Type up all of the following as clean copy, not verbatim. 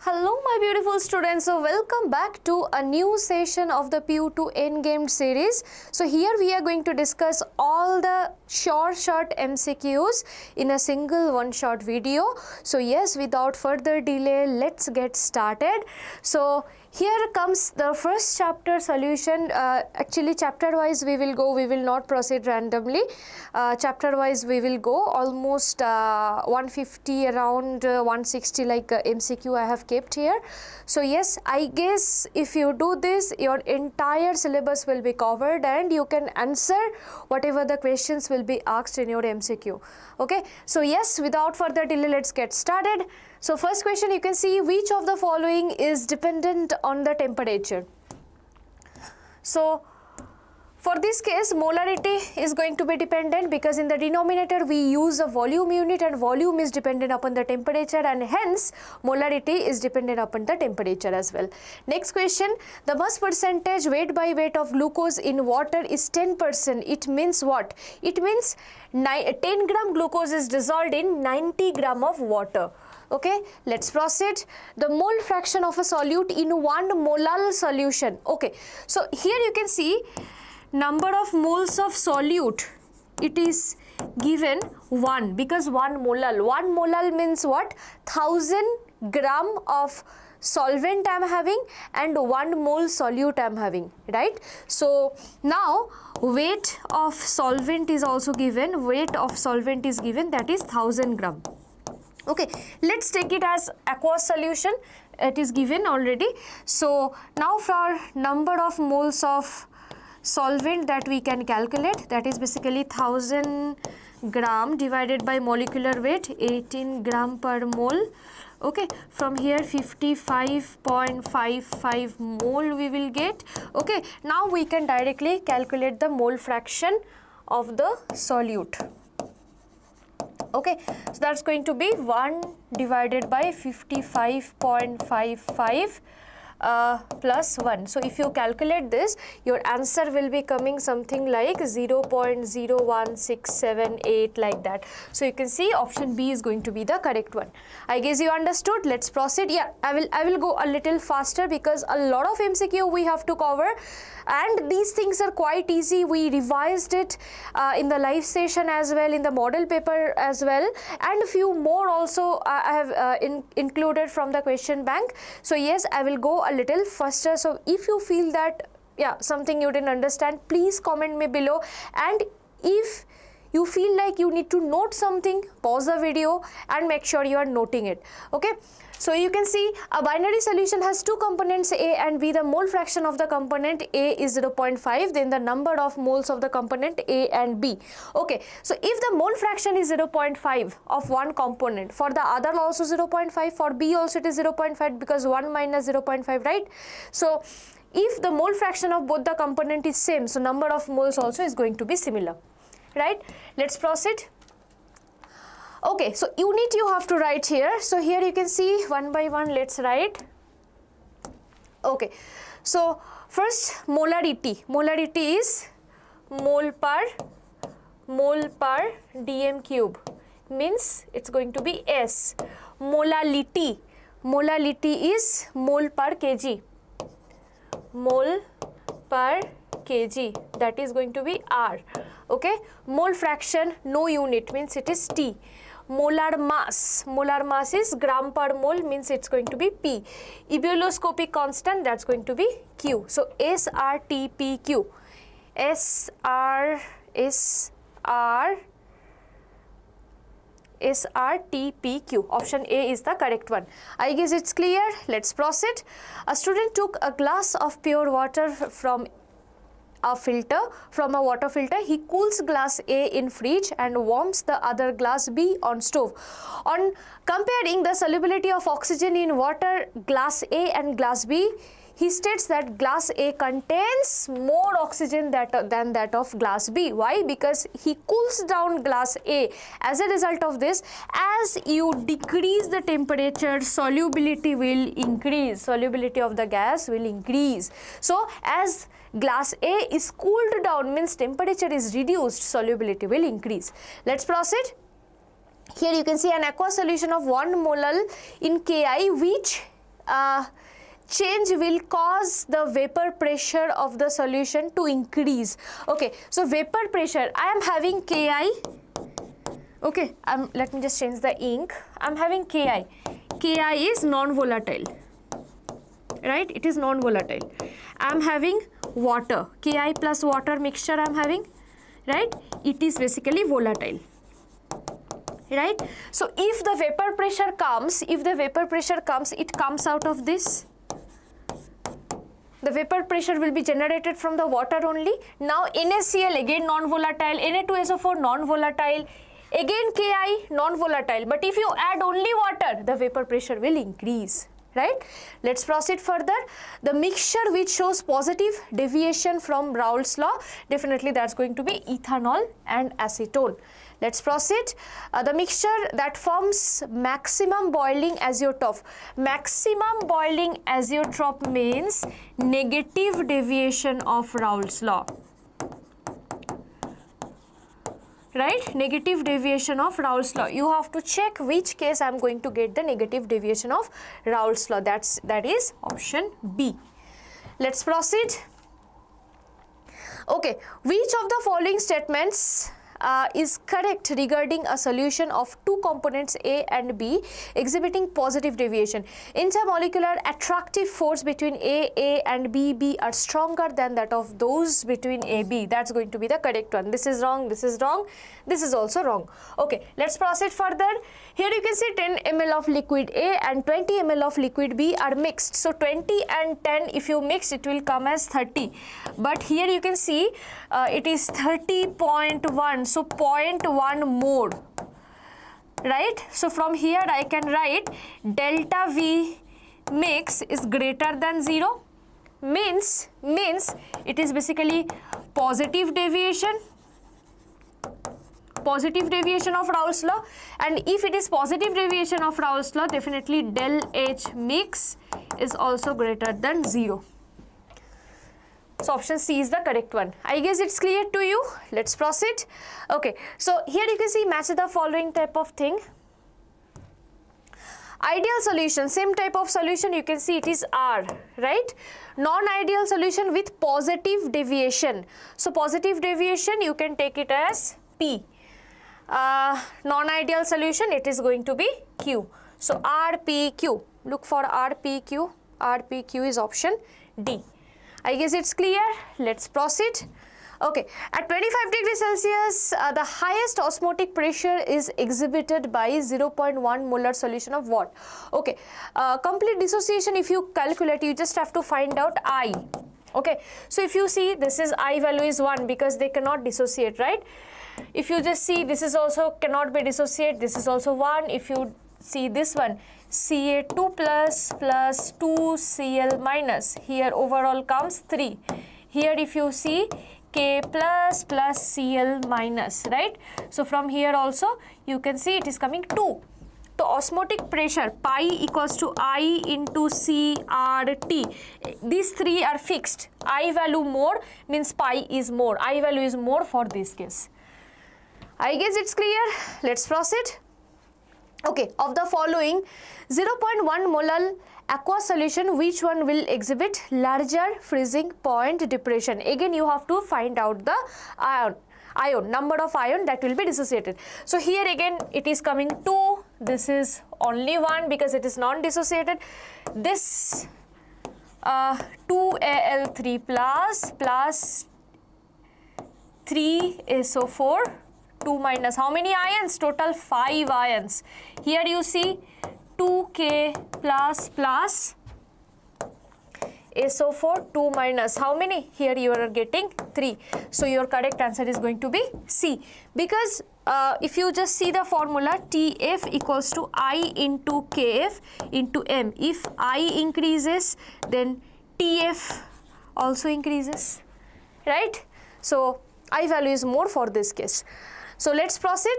Hello my beautiful students, so welcome back to a new session of the PU2 Endgame series. So here we are going to discuss all the short MCQs in a single one shot video. So yes, without further delay, let's get started. So here comes the first chapter solution. Actually chapter wise we will go, we will not proceed randomly. Chapter wise we will go almost 150 around 160 like MCQ I have kept here. So yes, I guess if you do this, your entire syllabus will be covered and you can answer whatever the questions will be asked in your MCQ. Okay, so yes, without further delay, let's get started. So first question, you can see which of the following is dependent on the temperature. So for this case, molarity is going to be dependent because in the denominator we use a volume unit and volume is dependent upon the temperature, and hence molarity is dependent upon the temperature as well. Next question, the mass percentage weight by weight of glucose in water is 10%. It means what? It means 10 gram glucose is dissolved in 90 gram of water. Okay, let's proceed. The mole fraction of a solute in 1 molal solution. Okay, so here you can see number of moles of solute, it is given 1 because 1 molal means what? 1000 gram of solvent I am having and 1 mole solute I am having, right? So now weight of solvent is also given, weight of solvent is given, that is 1000 gram. Okay, let's take it as aqueous solution, it is given already. So now for number of moles of solvent that we can calculate, that is basically 1000 gram divided by molecular weight 18 gram per mole. Okay, from here 55.55 mole we will get. Okay, now we can directly calculate the mole fraction of the solute. Okay, so that's going to be 1 divided by 55.55 plus 1. So if you calculate this, your answer will be coming something like 0.01678 like that. So you can see option B is going to be the correct one. I guess you understood. Let's proceed. Yeah, I will go a little faster because a lot of MCQ we have to cover and these things are quite easy. We revised it in the live session as well, in the model paper as well, and a few more also I have included from the question bank. So yes, I will go a little faster. So if you feel that something you didn't understand, please comment me below, and if you feel like you need to note something, pause the video and make sure you are noting it. Okay, so you can see a binary solution has two components A and B. The mole fraction of the component A is 0.5, then the number of moles of the component A and B. Okay, so if the mole fraction is 0.5 of one component, for the other also 0.5, for B also it is 0.5 because 1 minus 0.5, right? So if the mole fraction of both the component is same, so number of moles also is going to be similar, right? Let's proceed. Okay, so unit you have to write here. So here you can see one by one, let's write. Okay, so first molarity. Molarity is mole per dm cube, means it's going to be S. Molality is mole per kg. Mole per kg, that is going to be R. Okay, mole fraction, no unit, means it is T. Molar mass is gram per mole, means it's going to be P. Ebullioscopic constant, that's going to be Q. So SRTPQ. SRTPQ. Option A is the correct one. I guess it's clear. Let's proceed. A student took a glass of pure water from a water filter. He cools glass A in fridge and warms the other glass B on stove. On comparing the solubility of oxygen in water, glass A and glass B, he states that glass A contains more oxygen than that of glass B. Why? Because he cools down glass A. As a result of this, as you decrease the temperature, solubility will increase. Solubility of the gas will increase. So as glass A is cooled down, means temperature is reduced, solubility will increase. Let's proceed. Here you can see an aqueous solution of 1 molal in Ki, which change will cause the vapor pressure of the solution to increase. Okay, so vapor pressure, I am having Ki. Okay, let me just change the ink. I am having Ki. Ki is non-volatile, right? It is non-volatile. I am having water. Ki plus water mixture I am having, right? It is basically volatile, right? So if the vapor pressure comes, it comes out of this. The vapor pressure will be generated from the water only. Now NaCl again non-volatile, Na2SO4 non-volatile, again Ki non-volatile. But if you add only water, the vapor pressure will increase, right? Let's proceed further. The mixture which shows positive deviation from Raoult's law, definitely that's going to be ethanol and acetone. Let's proceed. The mixture that forms maximum boiling azeotrope. Maximum boiling azeotrope means negative deviation of Raoult's law, right? Negative deviation of Raoult's law. You have to check which case I am going to get the negative deviation of Raoult's law. That is option B. Let's proceed. Okay, which of the following statements is correct regarding a solution of two components A and B exhibiting positive deviation? Intermolecular attractive force between A and B are stronger than that of those between AB. That's going to be the correct one. This is wrong, this is wrong, this is also wrong. Okay, let's proceed further. Here you can see 10 ml of liquid A and 20 ml of liquid B are mixed. So 20 and 10, if you mix, it will come as 30. But here you can see it is 30.1, so 0.1 more, right? So from here I can write delta V mix is greater than 0, means it is basically positive deviation of Raoult's law, and if it is positive deviation of Raoult's law, definitely del H mix is also greater than 0. So option C is the correct one. I guess it's clear to you. Let's proceed. Okay, so here you can see match the following type of thing. Ideal solution, same type of solution, you can see it is R, right? Non-ideal solution with positive deviation. So positive deviation, you can take it as P. Non-ideal solution, it is going to be Q. So RPQ, look for RPQ. RPQ is option D. I guess it's clear. Let's proceed. Okay, at 25 degrees Celsius, the highest osmotic pressure is exhibited by 0.1 molar solution of what? Okay, complete dissociation, if you calculate, you just have to find out I. Okay, so if you see, this is I value is 1 because they cannot dissociate, right? If you just see, this is also cannot be dissociate, this is also 1. If you see this one, Ca2 plus 2 Cl minus, here overall comes 3. Here if you see K plus Cl minus, right? So from here also you can see it is coming 2. So osmotic pressure pi equals to I into CRT. These three are fixed. I value more means pi is more. I value is more for this case. I guess it's clear. Let's proceed. Okay, of the following 0.1 molar aqueous solution, which one will exhibit larger freezing point depression? Again, you have to find out the ion, number of ion that will be dissociated. So here again it is coming 2, this is only 1 because it is non-dissociated. This 2Al3 plus 3SO4, 2 minus, how many ions? Total 5 ions. Here you see 2K plus SO4, 2 minus, how many? Here you are getting 3. So your correct answer is going to be C, because if you just see the formula, TF equals to I into KF into M. If I increases, then TF also increases, right? So I value is more for this case. So let's proceed.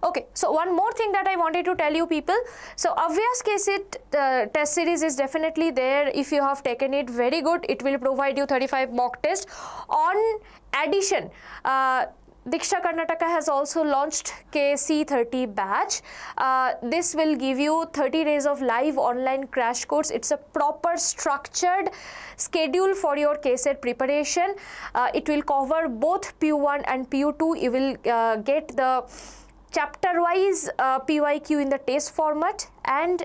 Okay, so one more thing that I wanted to tell you people. So ABHYAS KCET test series is definitely there. If you have taken it, very good. It will provide you 35 mock tests. On addition, Deeksha Karnataka has also launched KCET batch. This will give you 30 days of live online crash course. It's a proper structured schedule for your KCET preparation. It will cover both PU1 and PU2. You will get the chapter wise PYQ in the test format, and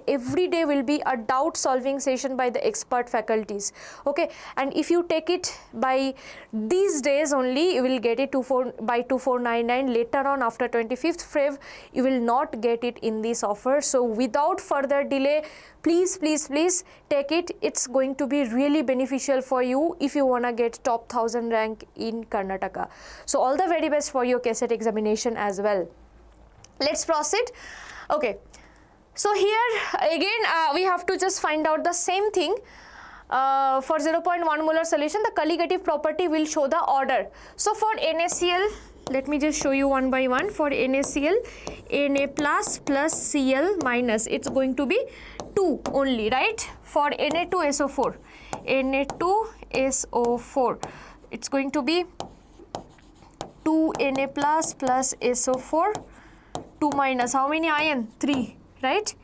every day will be a doubt solving session by the expert faculties. Okay, and if you take it by these days only, you will get it by 2499. Later on, after 25th Feb, you will not get it in this offer. So without further delay, please take it. It's going to be really beneficial for you if you want to get top 1000 rank in Karnataka. So all the very best for your KCET examination as well. Let's proceed. Okay, so here again we have to just find out the same thing. For 0.1 molar solution, the colligative property will show the order. So for NaCl, let me just show you one by one. For NaCl, Na plus Cl minus, it's going to be 2 only, right? For Na2SO4, Na2SO4, it's going to be 2 Na plus SO4, 2 minus, how many ion? 3, right?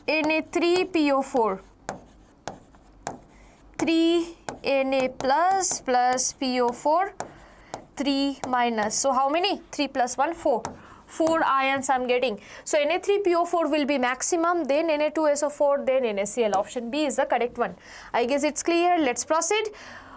Na3PO4, 3 Na plus PO4, 3 minus. So how many? 3 plus 1, 4. 4 ions I'm getting. So Na3PO4 will be maximum, then Na2SO4, then NaCl. Option B is the correct one. I guess it's clear. Let's proceed.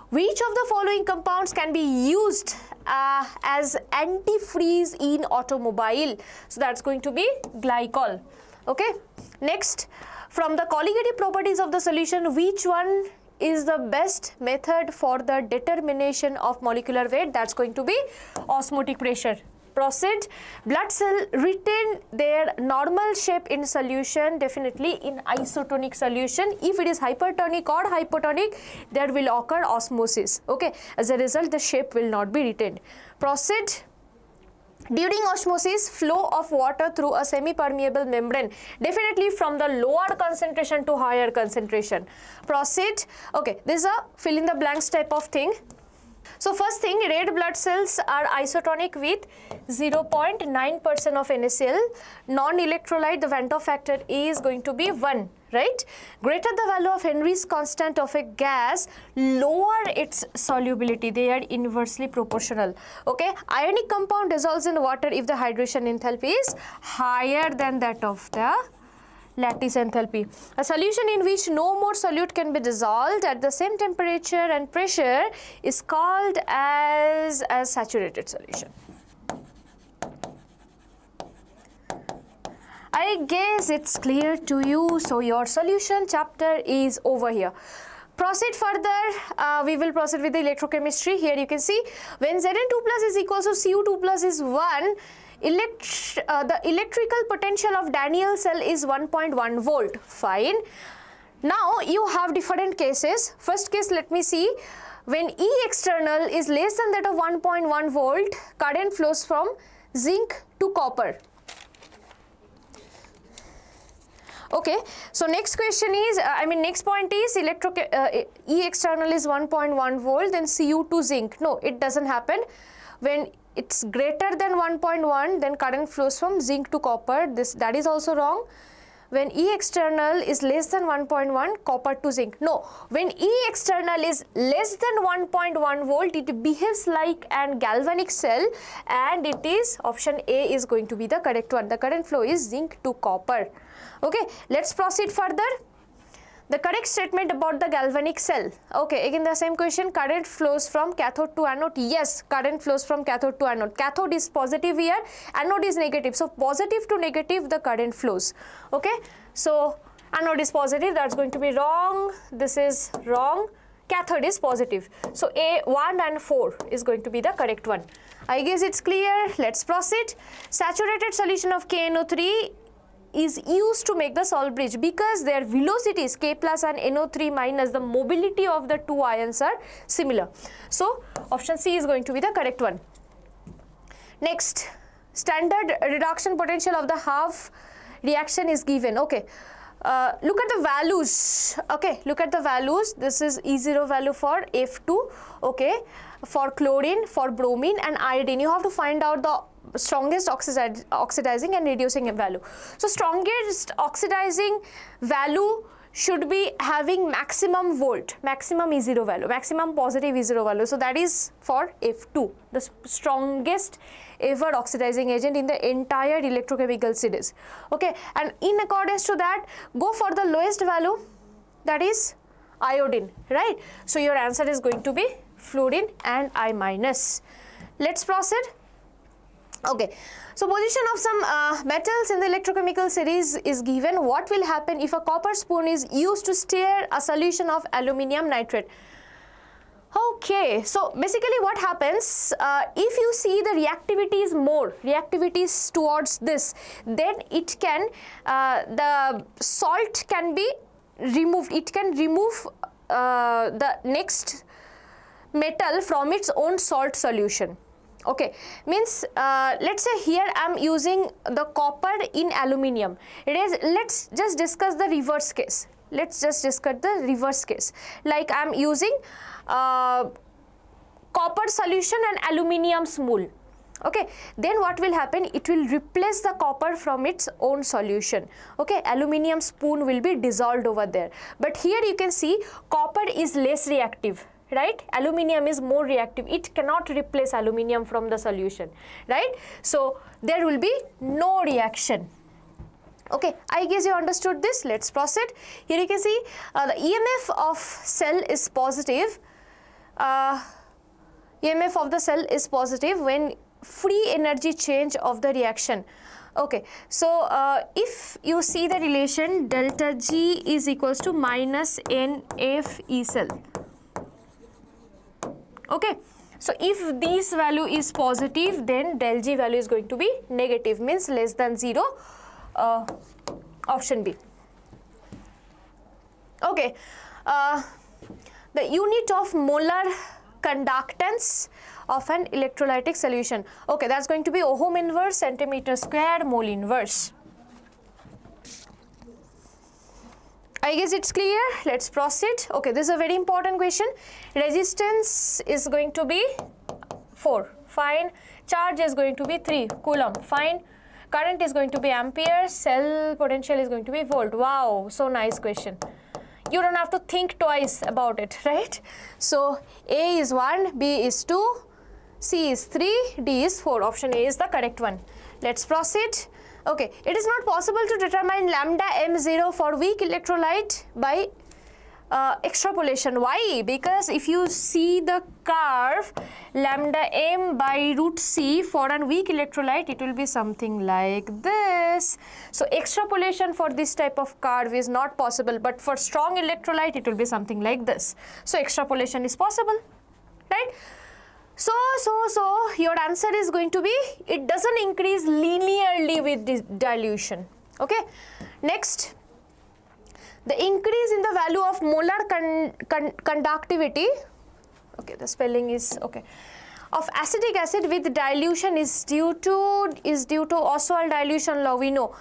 Which of the following compounds can be used as antifreeze in automobile? So that's going to be glycol. Okay. Next, from the colligative properties of the solution, which one is the best method for the determination of molecular weight? That's going to be osmotic pressure. Proceed. Blood cell retain their normal shape in solution, definitely in isotonic solution. If it is hypertonic or hypotonic, there will occur osmosis. Okay, as a result, the shape will not be retained. Proceed. During osmosis, flow of water through a semi-permeable membrane, definitely from the lower concentration to higher concentration. Proceed. Okay, this is a fill in the blanks type of thing. So first thing, red blood cells are isotonic with 0.9% of NaCl. Non-electrolyte, the Van 't Hoff factor is going to be 1, right? Greater the value of Henry's constant of a gas, lower its solubility. They are inversely proportional. Okay, ionic compound dissolves in water if the hydration enthalpy is higher than that of the lattice enthalpy. A solution in which no more solute can be dissolved at the same temperature and pressure is called as a saturated solution. I guess it's clear to you. So your solution chapter is over here. Proceed further. We will proceed with the electrochemistry. Here you can see when Zn2 plus is equal to Cu2 plus is 1, the electrical potential of Daniell cell is 1.1 volt. Fine. Now you have different cases. First case, let me see. When E external is less than that of 1.1 volt, current flows from zinc to copper. Okay, so next question is, next point is E external is 1.1 volt, then Cu to zinc. No, it doesn't happen. When it's greater than 1.1, then current flows from zinc to copper. That is also wrong. When E external is less than 1.1, copper to zinc. No, when E external is less than 1.1 volt, it behaves like an galvanic cell, and it is option A is going to be the correct one. The current flow is zinc to copper. Okay, let's proceed further. The correct statement about the galvanic cell. Okay, again the same question, current flows from cathode to anode. Yes, current flows from cathode to anode. Cathode is positive here, anode is negative. So positive to negative the current flows. Okay, so anode is positive, that's going to be wrong. This is wrong. Cathode is positive. So A 1 and 4 is going to be the correct one. I guess it's clear. Let's proceed. Saturated solution of KNO3 is used to make the salt bridge because their velocities K plus and NO3 minus, the mobility of the two ions are similar. So option C is going to be the correct one. Next, standard reduction potential of the half reaction is given. Okay, look at the values. Okay, look at the values. This is E0 value for F2, okay, for chlorine, for bromine and iodine. You have to find out the strongest oxidizing and reducing value. So strongest oxidizing value should be having maximum volt, maximum E0 value, maximum positive E0 value. So that is for F2, the strongest ever oxidizing agent in the entire electrochemical series. Okay, and in accordance to that, go for the lowest value, that is iodine, right? So your answer is going to be fluorine and I minus. Let's proceed. Okay, so position of some metals in the electrochemical series is given. What will happen if a copper spoon is used to stir a solution of aluminium nitrate? Okay, so basically what happens, if you see the reactivity is more, reactivity is towards this, then it can, the salt can be removed, it can remove the next metal from its own salt solution. Okay, means let's say here I am using the copper in aluminium. It is, let's just discuss the reverse case. Let's just discuss the reverse case. Like I am using copper solution and aluminium smooth. Okay, then what will happen? It will replace the copper from its own solution. Okay, aluminium spoon will be dissolved over there. But here you can see copper is less reactive, right? Aluminium is more reactive. It cannot replace aluminium from the solution, right? So there will be no reaction. Okay, I guess you understood this. Let's proceed. Here you can see the EMF of cell is positive. EMF of the cell is positive when free energy change of the reaction. Okay, so if you see the relation, delta G is equals to minus NF E cell. Okay, so if this value is positive, then del G value is going to be negative, means less than 0, option B. Okay, the unit of molar conductance of an electrolytic solution. Okay, that's going to be ohm inverse, centimeter square, mole inverse. I guess it's clear. Let's proceed. Okay, this is a very important question. Resistance is going to be 4, fine. Charge is going to be 3 coulomb, fine. Current is going to be ampere. Cell potential is going to be volt. Wow, so nice question. You don't have to think twice about it, right? So A is 1, B is 2, C is 3, D is 4. Option A is the correct one. Let's proceed. Okay, it is not possible to determine lambda M0 for weak electrolyte by extrapolation. Why? Because if you see the curve, lambda M by root C for a weak electrolyte, it will be something like this. So extrapolation for this type of curve is not possible, but for strong electrolyte, it will be something like this. So extrapolation is possible, right? So your answer is going to be, it doesn't increase linearly with this dilution. Okay, next, the increase in the value of molar conductivity, okay, the spelling is okay, of acetic acid with dilution is due to Oswald dilution law. We know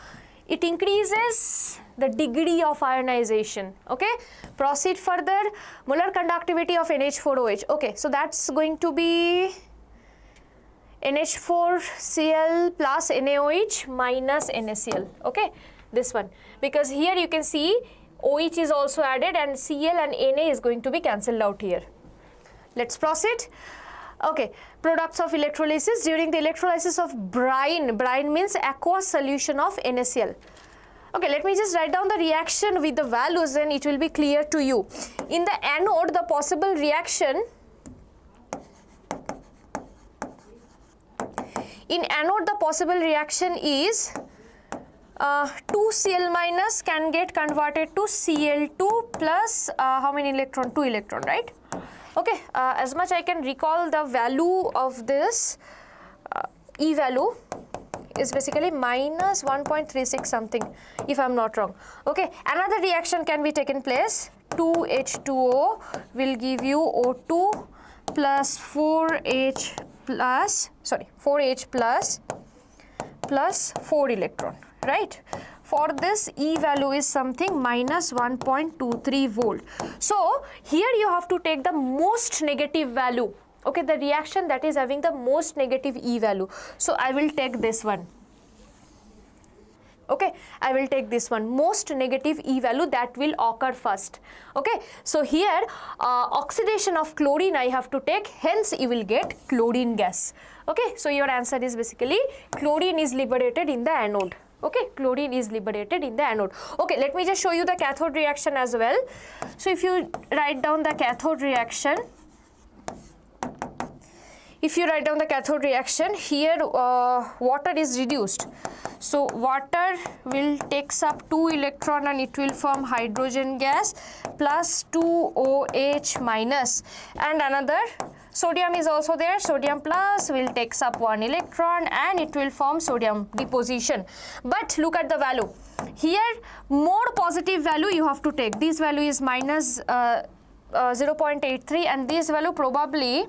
it increases the degree of ionization. Okay, proceed further. Molar conductivity of NH4OH. Okay, so that's going to be NH4Cl plus NaOH minus NaCl. Okay, this one, because here you can see OH is also added and Cl and Na is going to be cancelled out here. Let's proceed. Okay, products of electrolysis. During the electrolysis of brine, brine means aqueous solution of NaCl. Okay, let me just write down the reaction with the values and it will be clear to you. In the anode, the possible reaction, is 2Cl minus can get converted to Cl2 plus how many electron? 2 electron, right? Okay, as much I can recall, the value of this E value is basically minus 1.36 something, if I'm not wrong. Okay, another reaction can be taken place. 2H2O will give you O2 plus 4H plus 4 electron, right? For this E value is something minus 1.23 volt. So here you have to take the most negative value, okay, the reaction that is having the most negative E value. So I will take this one. Okay, I will take this one, most negative E value, that will occur first. Okay, so here oxidation of chlorine I have to take, hence you will get chlorine gas. Okay, so your answer is basically chlorine is liberated in the anode. Okay, chlorine is liberated in the anode. Okay, let me just show you the cathode reaction as well. So if you write down the cathode reaction, here water is reduced. So water will takes up 2 electron and it will form hydrogen gas plus 2 OH minus, and another sodium is also there, sodium plus will takes up 1 electron and it will form sodium deposition. But look at the value. Here more positive value you have to take. This value is minus 0.83 and this value probably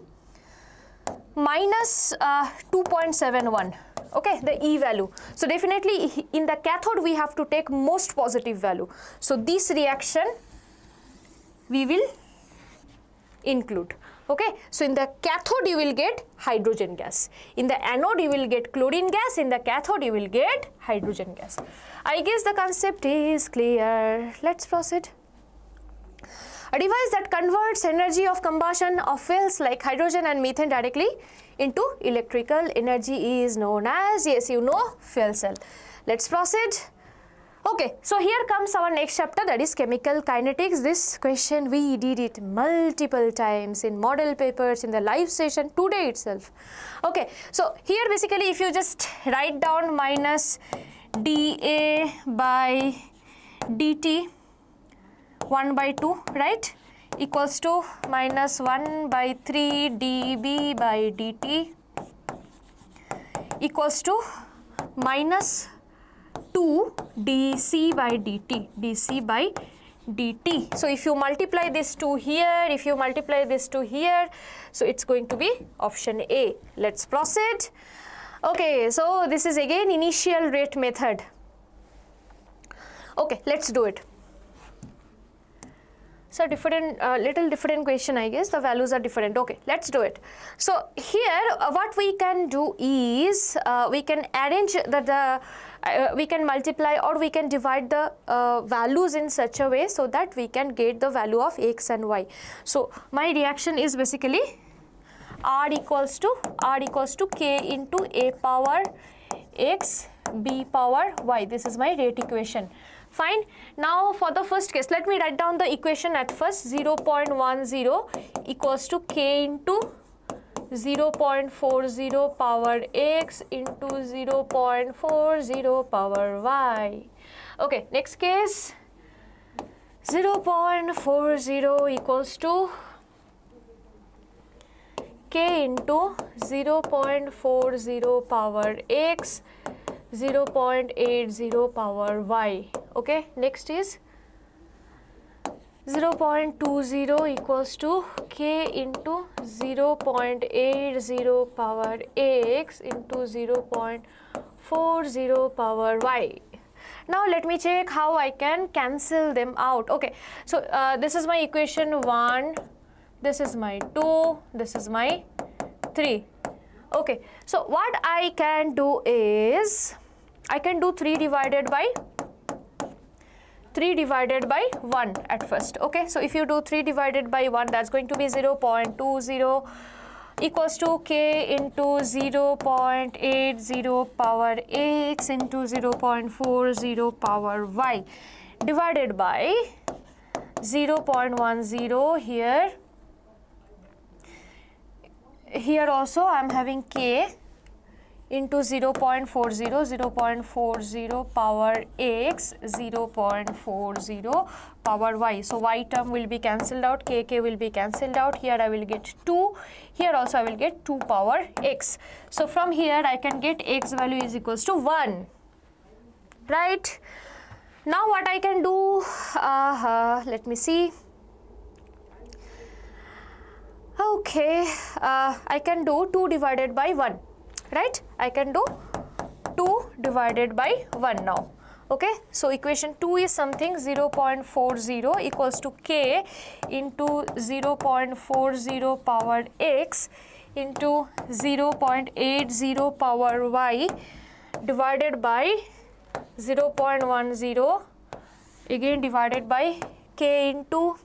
minus 2.71. Okay, the E value. So definitely in the cathode we have to take most positive value. So this reaction we will include. Okay, so in the cathode you will get hydrogen gas, in the anode you will get chlorine gas, in the cathode you will get hydrogen gas. I guess the concept is clear. Let's proceed. A device that converts energy of combustion of fuels like hydrogen and methane directly into electrical energy is known as, yes, you know, fuel cell. Let's proceed. Okay, so here comes our next chapter, that is chemical kinetics. This question we did it multiple times in model papers, in the live session today itself. Okay, so here basically if you just write down minus dA by dt 1 by 2, right, equals to minus 1 by 3 dB by dt equals to minus 2 dC by dt, dC by dt. So if you multiply this 2 here, if you multiply this 2 here, so it's going to be option A. Let's proceed. Okay, so this is again initial rate method. Okay, let's do it. So different, little different question, I guess. The values are different. Okay, let's do it. So here, what we can do is we can arrange we can multiply or we can divide the values in such a way so that we can get the value of X and Y. So my reaction is basically R equals to K into A power X B power Y. This is my rate equation. Fine. Now for the first case, let me write down the equation at first. 0.10 equals to K into 0.40 power X into 0.40 power Y. Okay, next case, 0.40 equals to K into 0.40 power X, 0.80 power Y. Okay, next is 0.20 equals to K into 0.80 power X into 0.40 power Y. Now let me check how I can cancel them out. Okay, so this is my equation 1, this is my 2, this is my 3. Okay, so what I can do is I can do 3 divided by 1 at first. Okay, so if you do 3 divided by 1, that's going to be 0.20 equals to K into 0.80 power X into 0.40 power Y divided by 0.10 here. Here also I am having K into 0.40 power X, 0.40 power Y. So Y term will be cancelled out, KK will be cancelled out. Here I will get 2, here also I will get 2 power X. So from here I can get X value is equals to 1, right? Now what I can do, let me see. Okay, I can do 2 divided by 1. Right, I can do 2 divided by 1 now. Okay, so equation 2 is something 0.40 equals to K into 0.40 power X into 0.80 power Y divided by 0.10 again divided by K into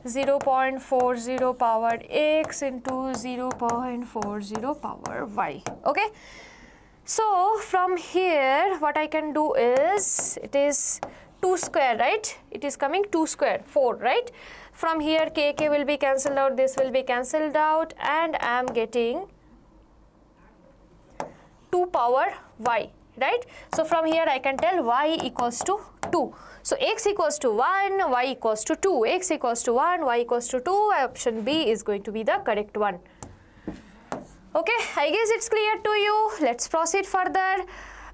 0.40 power X into 0.40 power Y. Okay. So from here what I can do is, it is 2 square, right? It is coming 2 square, 4, right? From here K will be cancelled out, this will be cancelled out, and I am getting 2 power Y, right? So from here I can tell Y equals to 2. So X equals to 1, Y equals to 2, X equals to 1, Y equals to 2, option B is going to be the correct one. Okay, I guess it's clear to you. Let's proceed further.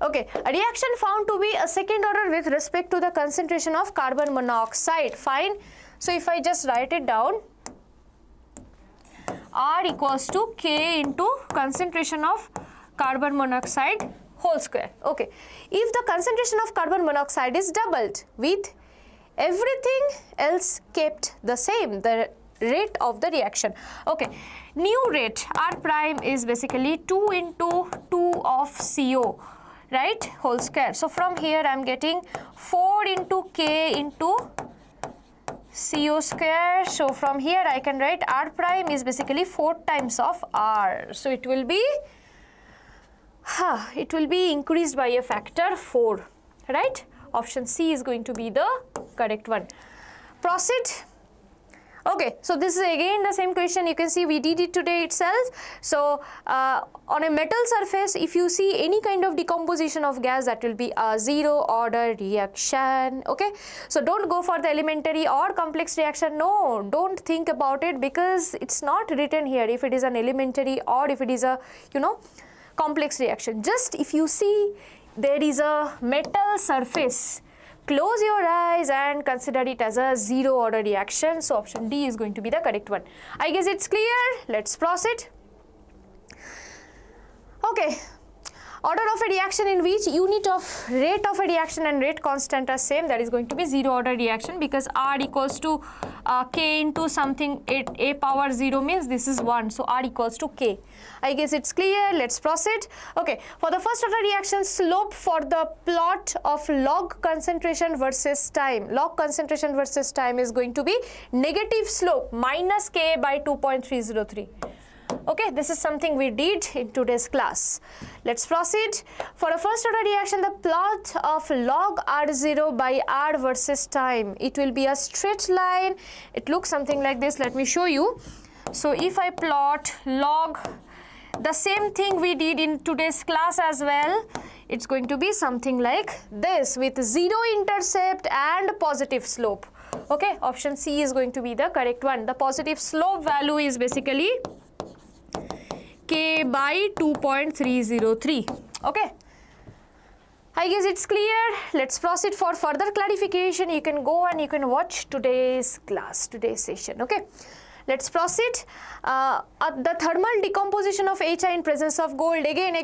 Okay, a reaction found to be a second order with respect to the concentration of carbon monoxide. Fine. So if I just write it down, R equals to K into concentration of carbon monoxide whole square. Okay, if the concentration of carbon monoxide is doubled with everything else kept the same, the rate of the reaction. Okay, new rate R prime is basically 2 into 2 of CO, right, whole square. So from here I am getting 4 into K into CO square. So from here I can write R prime is basically 4 times of R. So it will be increased by a factor 4, right? Option C is going to be the correct one. Proceed. Okay, so this is again the same question. You can see we did it today itself. So on a metal surface, if you see any kind of decomposition of gas, that will be a zero order reaction. Okay, so don't go for the elementary or complex reaction. No, don't think about it, because it's not written here if it is an elementary or if it is a, you know, complex reaction. Just if you see there is a metal surface, close your eyes and consider it as a zero order reaction. So option D is going to be the correct one. I guess it's clear. Let's proceed. Okay, order of a reaction in which unit of rate of a reaction and rate constant are same, that is going to be zero order reaction, because R equals to K into something, A power 0 means this is 1, so R equals to K. I guess it's clear. Let's proceed. Okay, for the first order reaction, slope for the plot of log concentration versus time. Log concentration versus time is going to be negative slope minus K by 2.303. Okay, this is something we did in today's class. Let's proceed. For a first order reaction, the plot of log R0 by R versus time, it will be a straight line. It looks something like this. Let me show you. So if I plot log, the same thing we did in today's class as well, it's going to be something like this with zero intercept and positive slope. Okay, option C is going to be the correct one. The positive slope value is basically K by 2.303. Okay, I guess it's clear. Let's proceed for further clarification. You can go and you can watch today's class, today's session. Okay, let's proceed. The thermal decomposition of HI in presence of gold. Again,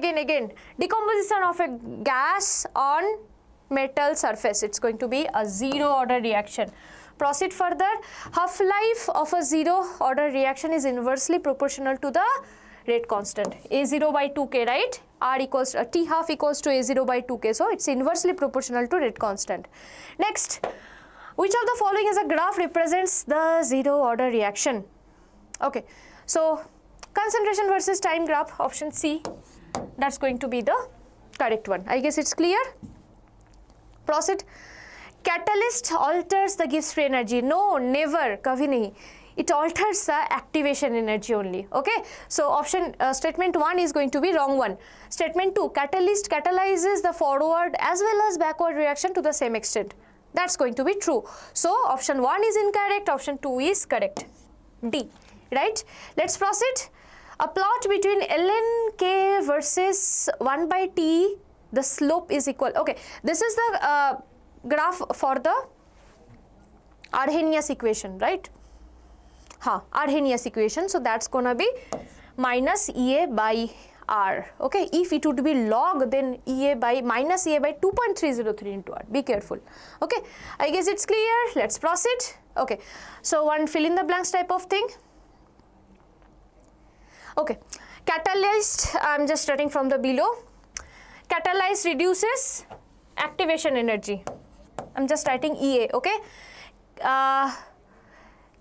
decomposition of a gas on metal surface. It's going to be a zero order reaction. Proceed further. Half-life of a zero order reaction is inversely proportional to the rate constant, A0 by 2K, right? R equals T half equals to A0 by 2K, so it's inversely proportional to rate constant. Next, which of the following as a graph represents the zero order reaction? Okay, so concentration versus time graph, option C, that's going to be the correct one. I guess it's clear. Proceed. Catalyst alters the Gibbs free energy. No, never, kabhi nahi. It alters the activation energy only. Okay, so option statement 1 is going to be wrong one. Statement 2, catalyst catalyzes the forward as well as backward reaction to the same extent. That's going to be true. So option 1 is incorrect, option 2 is correct. D, right? Let's proceed. A plot between ln K versus 1 by T, the slope is equal. Okay, this is the graph for the Arrhenius equation, right? Arrhenius equation. So that's gonna be minus EA by R. Okay, if it would be log, then EA by minus EA by 2.303 into R. Be careful. Okay, I guess it's clear. Let's proceed. Okay, so one fill in the blanks type of thing. Okay, catalyzed, I'm just starting from the below. Catalyzed reduces activation energy. I'm just writing EA. Okay,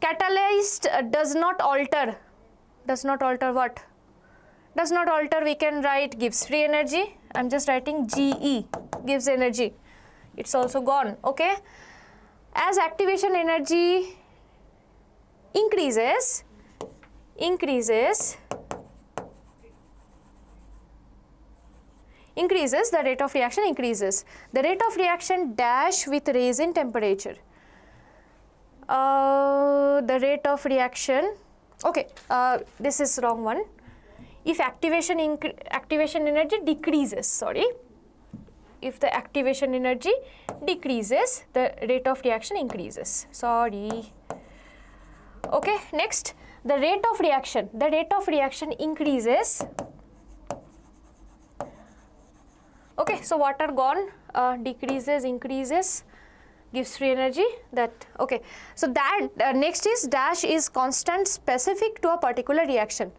catalyzed does not alter. Does not alter what? Does not alter, we can write gives free energy. I'm just writing GE, gives energy. It's also gone. Okay, as activation energy increases, the rate of reaction increases. The rate of reaction dash with raise in temperature. The rate of reaction, okay, this is wrong one. If activation energy decreases, sorry, if the activation energy decreases, the rate of reaction increases. Sorry. Okay, next, the rate of reaction increases. Okay, so water gone, decreases, increases, gives free energy. That okay. So that next is dash is constant specific to a particular reaction.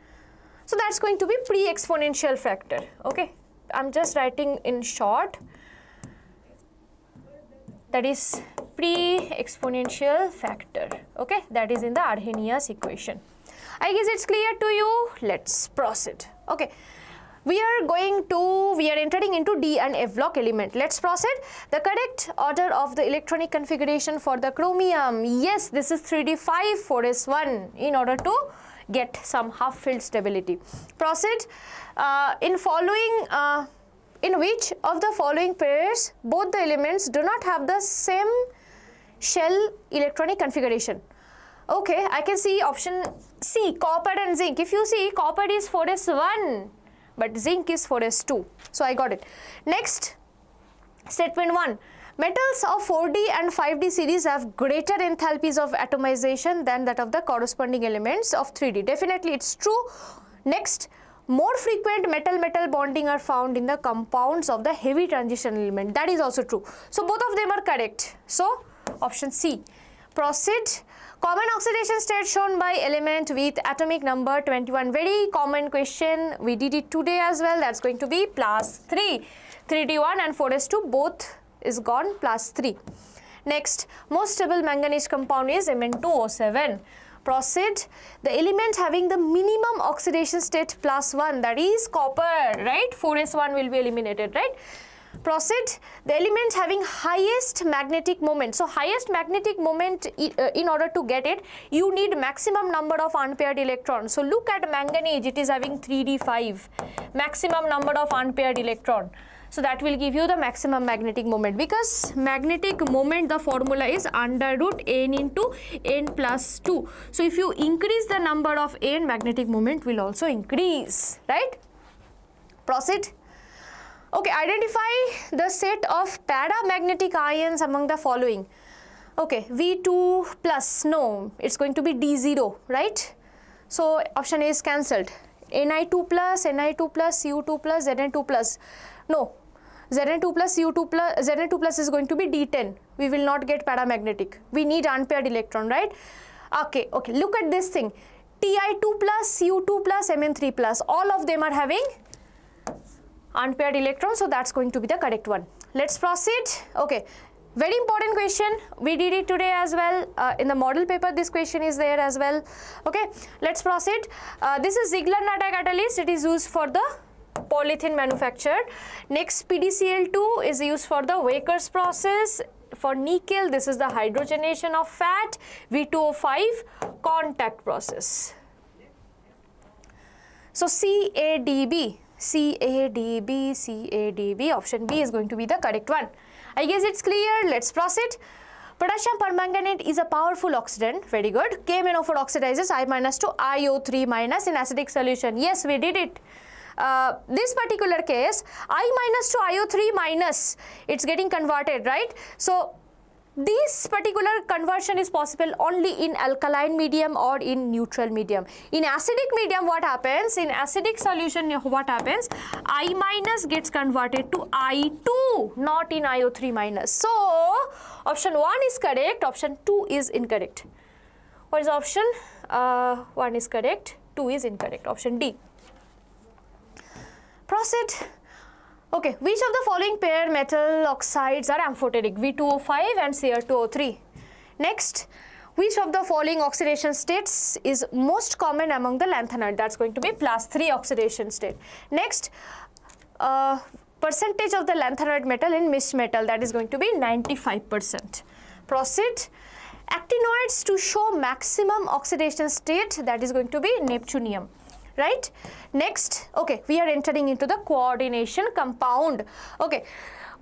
So that's going to be pre-exponential factor. Okay, I'm just writing in short. That is pre-exponential factor. Okay, that is in the Arrhenius equation. I guess it's clear to you. Let's proceed. Okay. We are entering into D and F block element. Let's proceed. The correct order of the electronic configuration for the chromium. Yes, this is 3d5 4s1 in order to get some half field stability. Proceed. In which of the following pairs both the elements do not have the same shell electronic configuration? Okay, I can see option C, copper and zinc. If you see, copper is 4s1. But zinc is 4s2. So I got it. Next, statement 1. Metals of 4D and 5D series have greater enthalpies of atomization than that of the corresponding elements of 3D. Definitely it's true. Next, more frequent metal-metal bonding are found in the compounds of the heavy transition element. That is also true. So both of them are correct. So option C. Proceed. Common oxidation state shown by element with atomic number 21. Very common question. We did it today as well. That's going to be +3. 3d1 and 4s2 both is gone, +3. Next, most stable manganese compound is Mn2O7. Proceed. The element having the minimum oxidation state +1, that is copper, right? 4s1 will be eliminated, right? Proceed. The element having highest magnetic moment. So highest magnetic moment, in order to get it, you need maximum number of unpaired electrons. So look at manganese, it is having 3d5, maximum number of unpaired electron. So that will give you the maximum magnetic moment, because magnetic moment, the formula is √n into n plus 2. So if you increase the number of n, magnetic moment will also increase, right? Proceed. Okay, identify the set of paramagnetic ions among the following. Okay, V2 plus, no, it's going to be D0, right? So option A is cancelled. Ni2 plus, Ni2 plus, Cu2 plus, Zn2 plus. No, Zn2 plus, Cu2 plus, Zn2 plus is going to be D10. We will not get paramagnetic. We need unpaired electron, right? Okay, okay, look at this thing. Ti2 plus, Cu2 plus, Mn3 plus, all of them are having unpaired electrons, so that's going to be the correct one. Let's proceed. Okay, very important question. We did it today as well. In the model paper, this question is there as well. Okay, let's proceed. This is Ziegler-Natta catalyst. It is used for the polythene manufacture. Next, PDCl2 is used for the Waker's process. For nickel, this is the hydrogenation of fat. V2O5, contact process. So CADB, option B is going to be the correct one. I guess it's clear. Let's proceed. Potassium permanganate is a powerful oxidant. Very good. KMnO4 oxidizes I- to IO3- in acidic solution. Yes, we did it. This particular case, I- to IO3-, it's getting converted, right? So this particular conversion is possible only in alkaline medium or in neutral medium. In acidic medium, what happens? In acidic solution, what happens? I minus gets converted to I2, not in IO3 minus. So, option 1 is correct, option 2 is incorrect. What is option? 1 is correct, 2 is incorrect. Option D. Proceed. Okay, which of the following pair metal oxides are amphoteric? V2O5 and Cr2O3. Next, which of the following oxidation states is most common among the lanthanoid? That's going to be +3 oxidation state. Next, percentage of the lanthanoid metal in mixed metal, that is going to be 95%. Proceed. Actinoids to show maximum oxidation state, that is going to be neptunium. Right? Next, okay, we are entering into the coordination compound. Okay,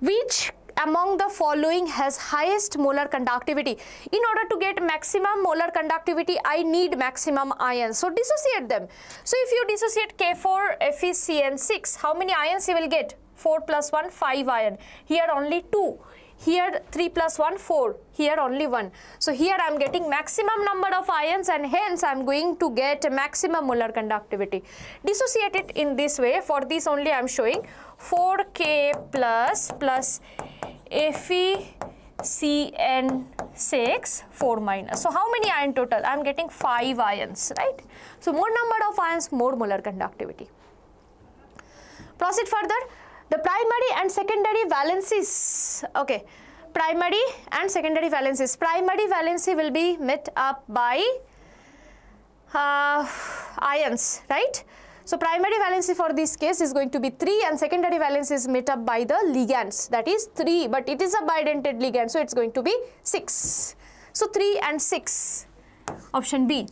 which among the following has highest molar conductivity? In order to get maximum molar conductivity, I need maximum ions. So dissociate them. So if you dissociate K4, FeCN6, how many ions you will get? 4 plus 1, 5 ion. Here only 2. Here 3 plus 1, 4. Here only 1. So here I am getting maximum number of ions and hence I am going to get maximum molar conductivity. Dissociate it in this way. For this only I am showing 4K plus FeCN6 4 minus. So how many ion total? I am getting 5 ions, right? So more number of ions, more molar conductivity. Proceed further. The primary and secondary valencies, okay, primary and secondary valencies. Primary valency will be met up by ions, right? So primary valency for this case is going to be 3 and secondary valency is met up by the ligands, that is 3, but it is a bidentate ligand, so it's going to be 6. So 3 and 6, option B,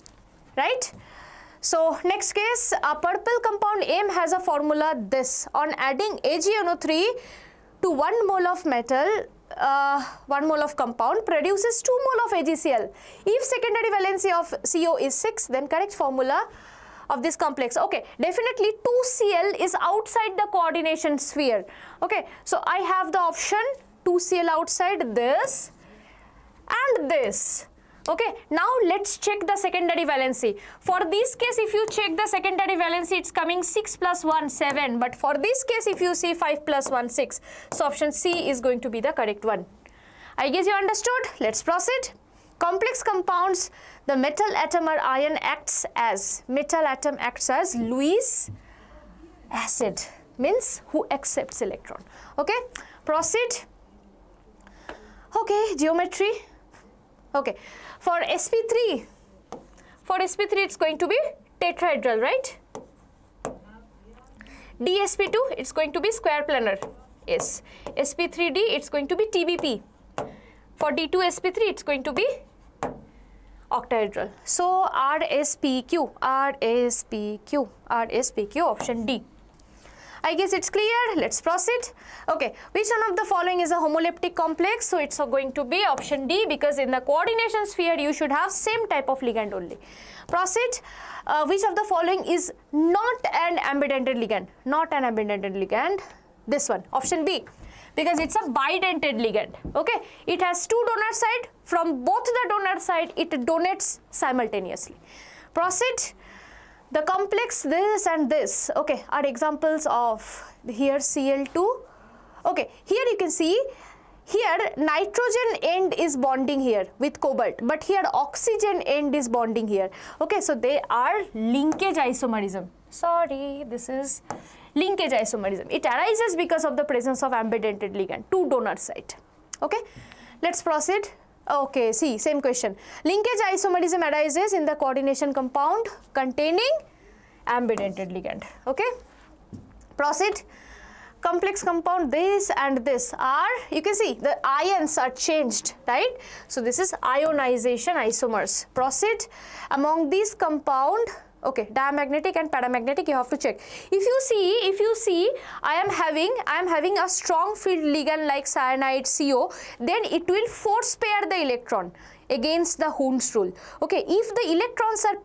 right? So next case, a purple compound M has a formula this. On adding AgNO3 to 1 mole of metal, 1 mole of compound produces 2 mole of AgCl. If secondary valency of CO is 6, then correct formula of this complex. Okay, definitely 2Cl is outside the coordination sphere. Okay, so I have the option 2Cl outside, this and this. Okay, now let's check the secondary valency. For this case, if you check the secondary valency, it's coming 6 plus 1, 7. But for this case, if you see 5 plus 1, 6. So option C is going to be the correct one. I guess you understood. Let's proceed. Complex compounds, the metal atom or ion acts as, metal atom acts as Lewis acid, means who accepts electron. Okay, proceed. Okay, geometry. Okay, for sp3 it's going to be tetrahedral, right? dsp2 it's going to be square planar. Yes, sp3d it's going to be tbp. For d2sp3 it's going to be octahedral. So rspq option D. I guess it's clear. Let's proceed. Okay, which one of the following is a homoleptic complex? So it's going to be option D, because in the coordination sphere you should have same type of ligand only. Proceed. Which of the following is not an ambidentate ligand? Not an ambidentate ligand. This one, option B, because it's a bidentate ligand. Okay, it has 2 donor side. From both the donor side it donates simultaneously. Proceed. The complex this and this, okay, are examples of here Cl2. Okay, here you can see, here nitrogen end is bonding here with cobalt, but here oxygen end is bonding here. Okay, so they are linkage isomerism. Sorry, this is linkage isomerism. It arises because of the presence of ambidentate ligand, 2 donor site. Okay, let's proceed. Okay, see, same question. Linkage isomerism arises in the coordination compound containing ambidentate ligand. Okay, proceed. Complex compound, this and this are, you can see the ions are changed, right? So this is ionization isomers. Proceed. Among these compound, okay, diamagnetic and paramagnetic, you have to check. If you see I am having a strong field ligand like cyanide, CO, then it will force pair the electron against the Hund's rule. Okay, if the electrons are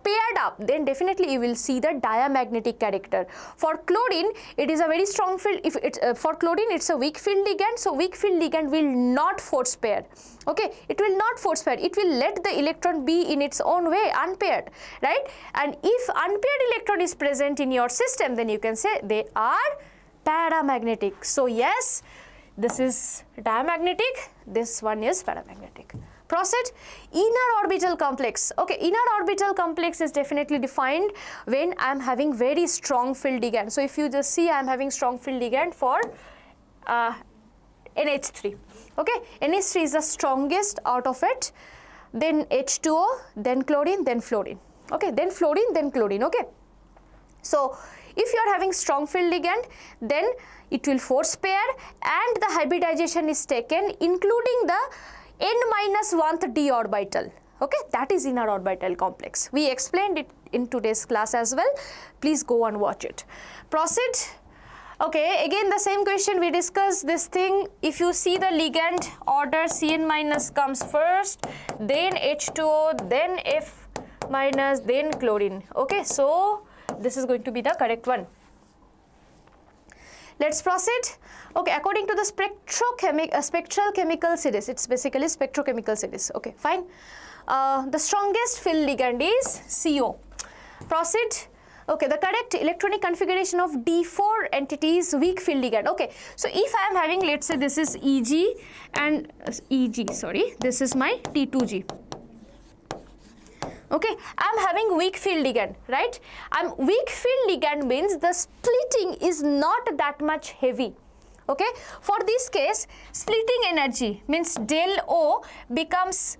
paired up, then definitely you will see the diamagnetic character. For chlorine, it is a very strong field. If it's for chlorine, it's a weak field ligand, so weak field ligand will not force pair. Okay, it will not force pair. It will let the electron be in its own way, unpaired, right? And if unpaired electron is present in your system, then you can say they are paramagnetic. So yes, this is diamagnetic, this one is paramagnetic. Proceed. Inner orbital complex. Okay, inner orbital complex is definitely defined when I am having very strong field ligand. So if you just see, I am having strong field ligand for NH3. Okay, NH3 is the strongest out of it, then H2O, then chlorine, then fluorine. Okay, then fluorine, then chlorine. Okay, so if you are having strong field ligand, then it will force pair and the hybridization is taken including the n-1th d orbital. Okay, that is inner orbital complex. We explained it in today's class as well. Please go and watch it. Proceed. Okay, again the same question we discussed this thing. If you see the ligand order, Cn- comes first, then H2O, then F-, then chlorine. Okay, so this is going to be the correct one. Let's proceed. Okay, according to the spectral chemical series, it's basically spectrochemical series. Okay, fine. The strongest field ligand is CO. Proceed. Okay, the correct electronic configuration of D4 entity is weak field ligand. Okay, so if I am having, let's say this is EG and this is my T2G. Okay, I am having weak field ligand, right? Weak field ligand means the splitting is not that much heavy. Okay, for this case, splitting energy means del O becomes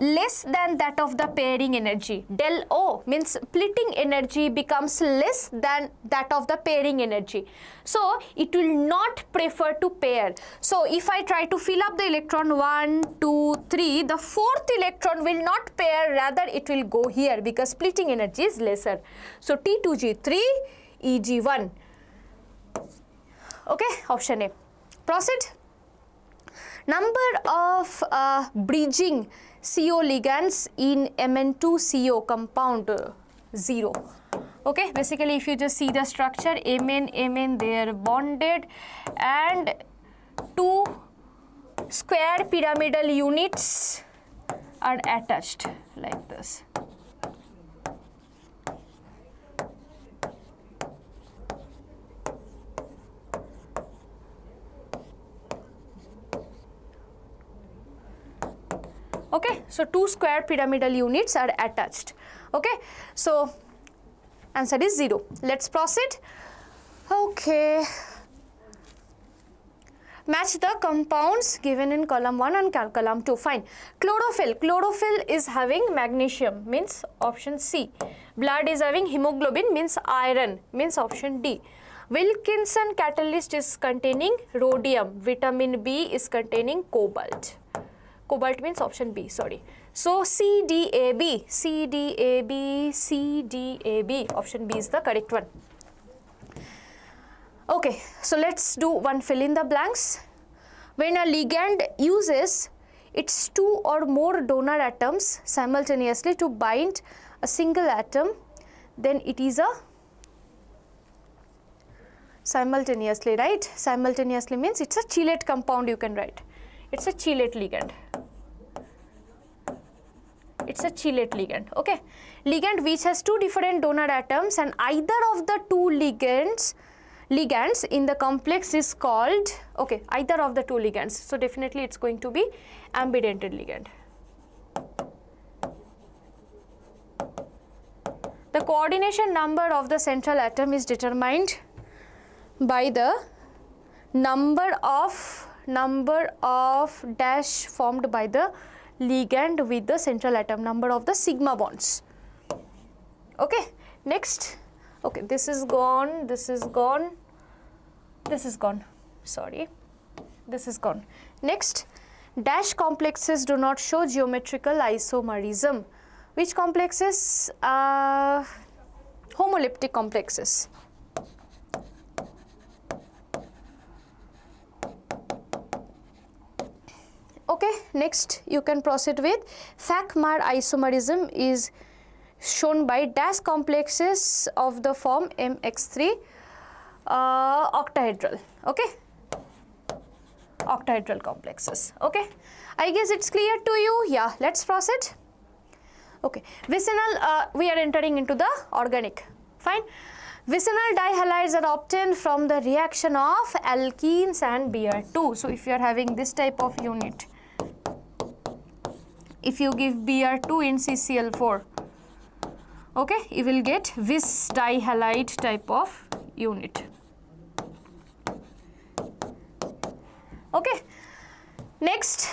less than that of the pairing energy. Del O means splitting energy becomes less than that of the pairing energy. So it will not prefer to pair. So if I try to fill up the electron 1, 2, 3, the fourth electron will not pair, rather it will go here because splitting energy is lesser. So T2G3, EG1. Okay, option A. Proceed. Number of bridging CO ligands in Mn2CO compound 0. Okay, basically if you just see the structure, Amine, they are bonded and 2 square pyramidal units are attached like this. Okay, so 2 square pyramidal units are attached. Okay, so answer is 0. Let's proceed. Okay, match the compounds given in column 1 and column 2. Fine. Chlorophyll is having magnesium, means option C. Blood is having hemoglobin, means iron, means option D. Wilkinson catalyst is containing rhodium. Vitamin B is containing cobalt. Cobalt means option B, sorry. So CDAB, option B is the correct one. Okay, so let's do one fill in the blanks. When a ligand uses its 2 or more donor atoms simultaneously to bind a single atom, then it is a simultaneously, right? Simultaneously means it's a chelate compound, you can write. It's a chelate ligand. It's a chelate ligand. Okay, ligand which has 2 different donor atoms and either of the 2 ligands in the complex is called, okay, either of the 2 ligands. So definitely it's going to be ambidentate ligand. The coordination number of the central atom is determined by the number of dash formed by the ligand with the central atom, number of the sigma bonds. Okay, next. Okay, this is gone, this is gone, this is gone, sorry, this is gone. Next, dash complexes do not show geometrical isomerism. Which complexes? Homoleptic complexes. Okay, next you can proceed with FAC-MAR isomerism is shown by dash complexes of the form MX3 octahedral, okay, octahedral complexes, okay. I guess it's clear to you. Yeah, let's proceed. Okay, vicinal, we are entering into the organic, fine. Vicinal dihalides are obtained from the reaction of alkenes and Br2. So if you are having this type of unit, if you give Br2 in CCl4, okay, you will get vis dihalide type of unit. Okay, next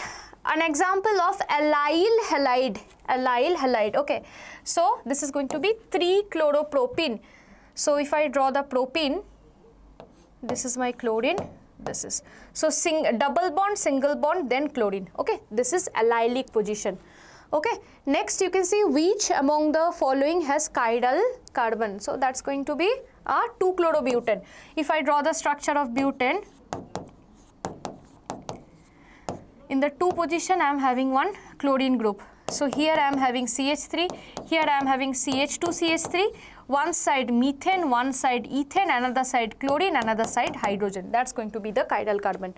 an example of allyl halide, okay. So this is going to be 3-chloropropene. So if I draw the propene, this is my chlorine, this is, so double bond, single bond, then chlorine, okay. This is allylic position, okay. Next you can see which among the following has chiral carbon. So that's going to be a 2-chlorobutane. If I draw the structure of butane, in the 2 position I am having one chlorine group. So here I am having CH3, here I am having CH2CH3, one side methane, one side ethane, another side chlorine, another side hydrogen. That's going to be the chiral carbon.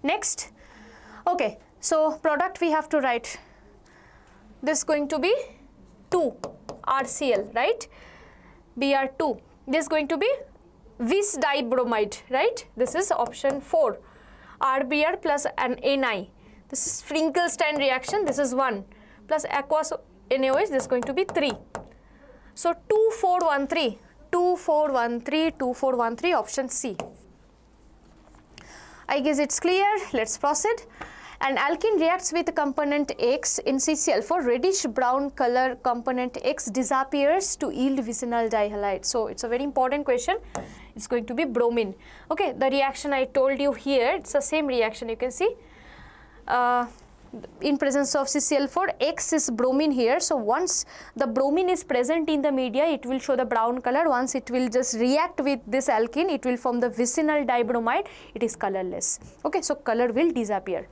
Next, okay, so product we have to write. This is going to be 2 RCl, right? Br2. This is going to be vis dibromide, right? This is option 4. RBr plus an Ni. This is Finkelstein reaction. This is 1 plus aqueous NaOH. This is going to be 3. So 2413, 2413, 2413, option C. I guess it's clear. Let's proceed. An alkene reacts with component X in CCl for reddish brown color. Component X disappears to yield vicinal dihalide. So it's a very important question. It's going to be bromine. Okay, the reaction I told you here, it's the same reaction. You can see in presence of CCl4, X is bromine here. So once the bromine is present in the media, it will show the brown color. Once it will just react with this alkene, it will form the vicinal dibromide. It is colorless. Okay, so color will disappear.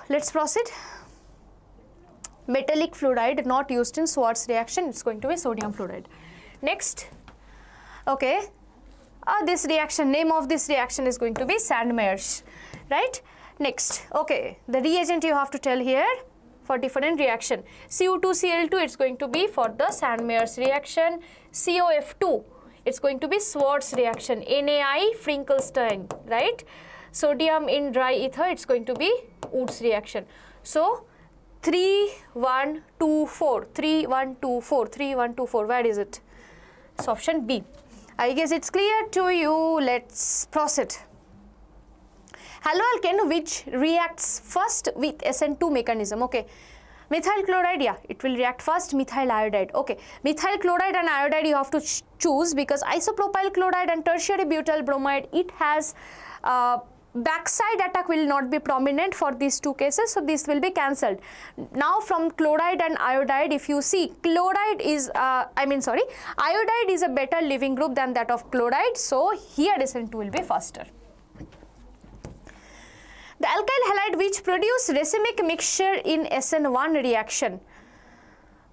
Let's proceed. Metallic fluoride not used in Schwarz reaction. It's going to be sodium fluoride. Next, okay, this reaction, name of this reaction is going to be Sandmeyer's, right? Next, okay, the reagent you have to tell here for different reaction. Cu2Cl2, it's going to be for the Sandmeyer's reaction. COF2, it's going to be Schwarz reaction. NaI, Finkelstein, right? Sodium in dry ether, it's going to be Woods reaction. So 3124, 3124, 3124, where is it? It's option B. I guess it's clear to you. Let's proceed. Haloalkane which reacts first with SN2 mechanism, okay. Methyl chloride, yeah, it will react first. Methyl iodide, okay. Methyl chloride and iodide you have to choose because isopropyl chloride and tertiary butyl bromide, it has backside attack will not be prominent for these two cases, so this will be cancelled. Now from chloride and iodide, if you see, chloride is iodide is a better leaving group than that of chloride, so here SN2 will be faster. The alkyl halide which produce racemic mixture in SN1 reaction.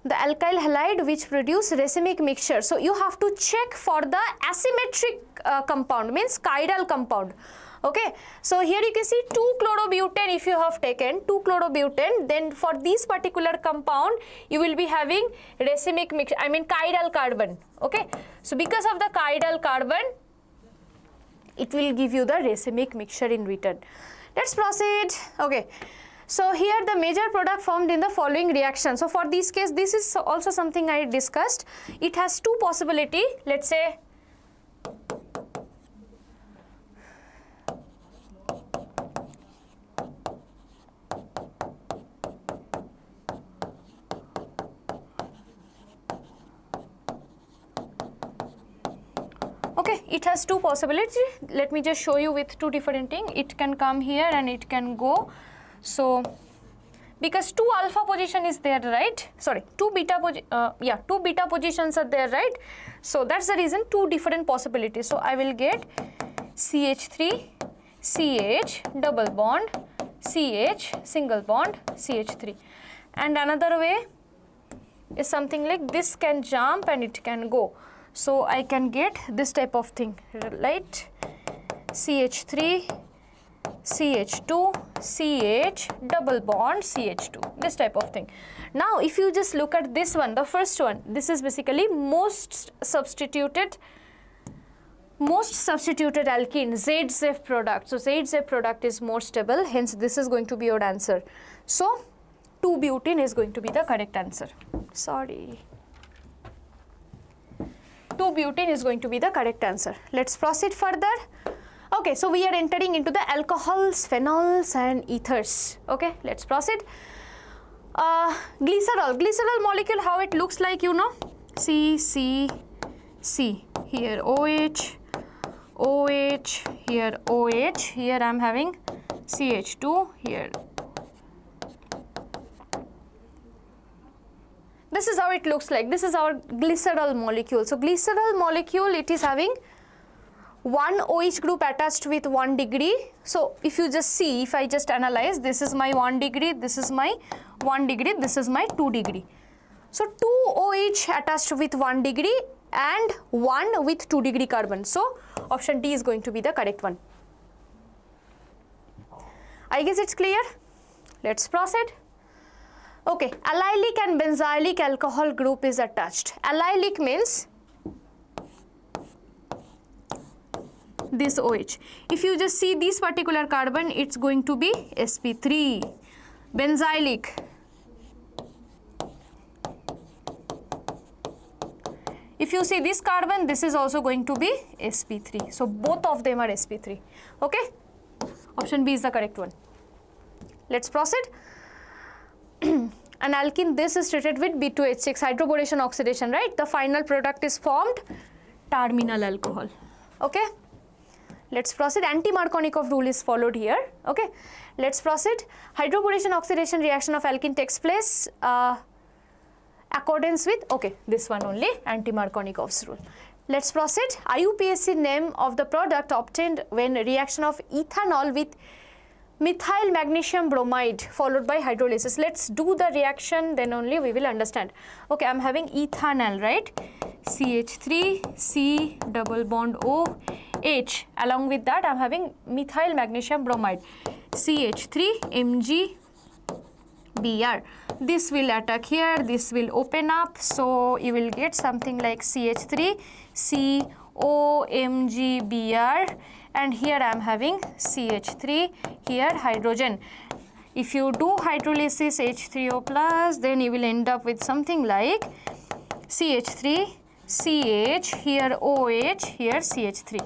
The alkyl halide which produce racemic mixture. So you have to check for the asymmetric compound, means chiral compound. Okay, so here you can see 2-chlorobutane if you have taken 2-chlorobutane, then for this particular compound you will be having racemic mixture, chiral carbon. Okay, so because of the chiral carbon, it will give you the racemic mixture in return. Let's proceed. Okay, so here the major product formed in the following reaction. So for this case, this is also something I discussed. It has two possibility. Let's say it has two possibilities. Let me just show you with two different things. It can come here and it can go. So because 2 alpha position is there, right? Sorry, 2 beta positions are there, right? So that's the reason 2 different possibilities. So I will get CH3, CH, double bond, CH, single bond, CH3. And another way, is something like this can jump and it can go. So I can get this type of thing, right? CH3, CH2, CH, double bond, CH2, this type of thing. Now if you just look at this one, the first one, this is basically most substituted alkene, ZZ product. So ZZ product is more stable, hence this is going to be your answer. So 2-butene is going to be the correct answer. Sorry. 2-butene is going to be the correct answer. Let's proceed further. Okay, so we are entering into the alcohols, phenols and ethers. Okay, let's proceed. Glycerol molecule, how it looks like, you know, C, C, C, here OH, OH, here OH, here I am having CH2, here. This is how it looks like. This is our glycerol molecule. So glycerol molecule, it is having one OH group attached with 1 degree. So if you just see, if I just analyze, this is my 1 degree, this is my 1 degree, this is my 2 degree. So 2 OH attached with 1 degree and 1 with 2 degree carbon. So option D is going to be the correct one. I guess it's clear. Let's proceed. Okay, allylic and benzylic alcohol group is attached. Allylic means this OH. If you just see this particular carbon, it's going to be sp3. Benzylic, if you see this carbon, this is also going to be sp3. So both of them are sp3. Okay, option B is the correct one. Let's proceed. An alkene, this is treated with B2H6 hydroboration oxidation, right? The final product is formed, terminal alcohol. Okay, let's proceed. Anti-Markovnikov rule is followed here. Okay, let's proceed. Hydroboration oxidation reaction of alkene takes place accordance with, okay, this one only, anti-Markovnikov's rule. Let's proceed. IUPAC name of the product obtained when reaction of ethanol with methyl magnesium bromide followed by hydrolysis. Let's do the reaction, then only we will understand. Okay, I'm having ethanol, right? CH3, C, double bond O, H. Along with that, I'm having methyl magnesium bromide, CH3, Mg, Br. This will attack here, this will open up, so you will get something like CH3, C, O, Mg, Br. And here I am having CH3, here hydrogen. If you do hydrolysis H3O plus, then you will end up with something like CH3, CH, here OH, here CH3.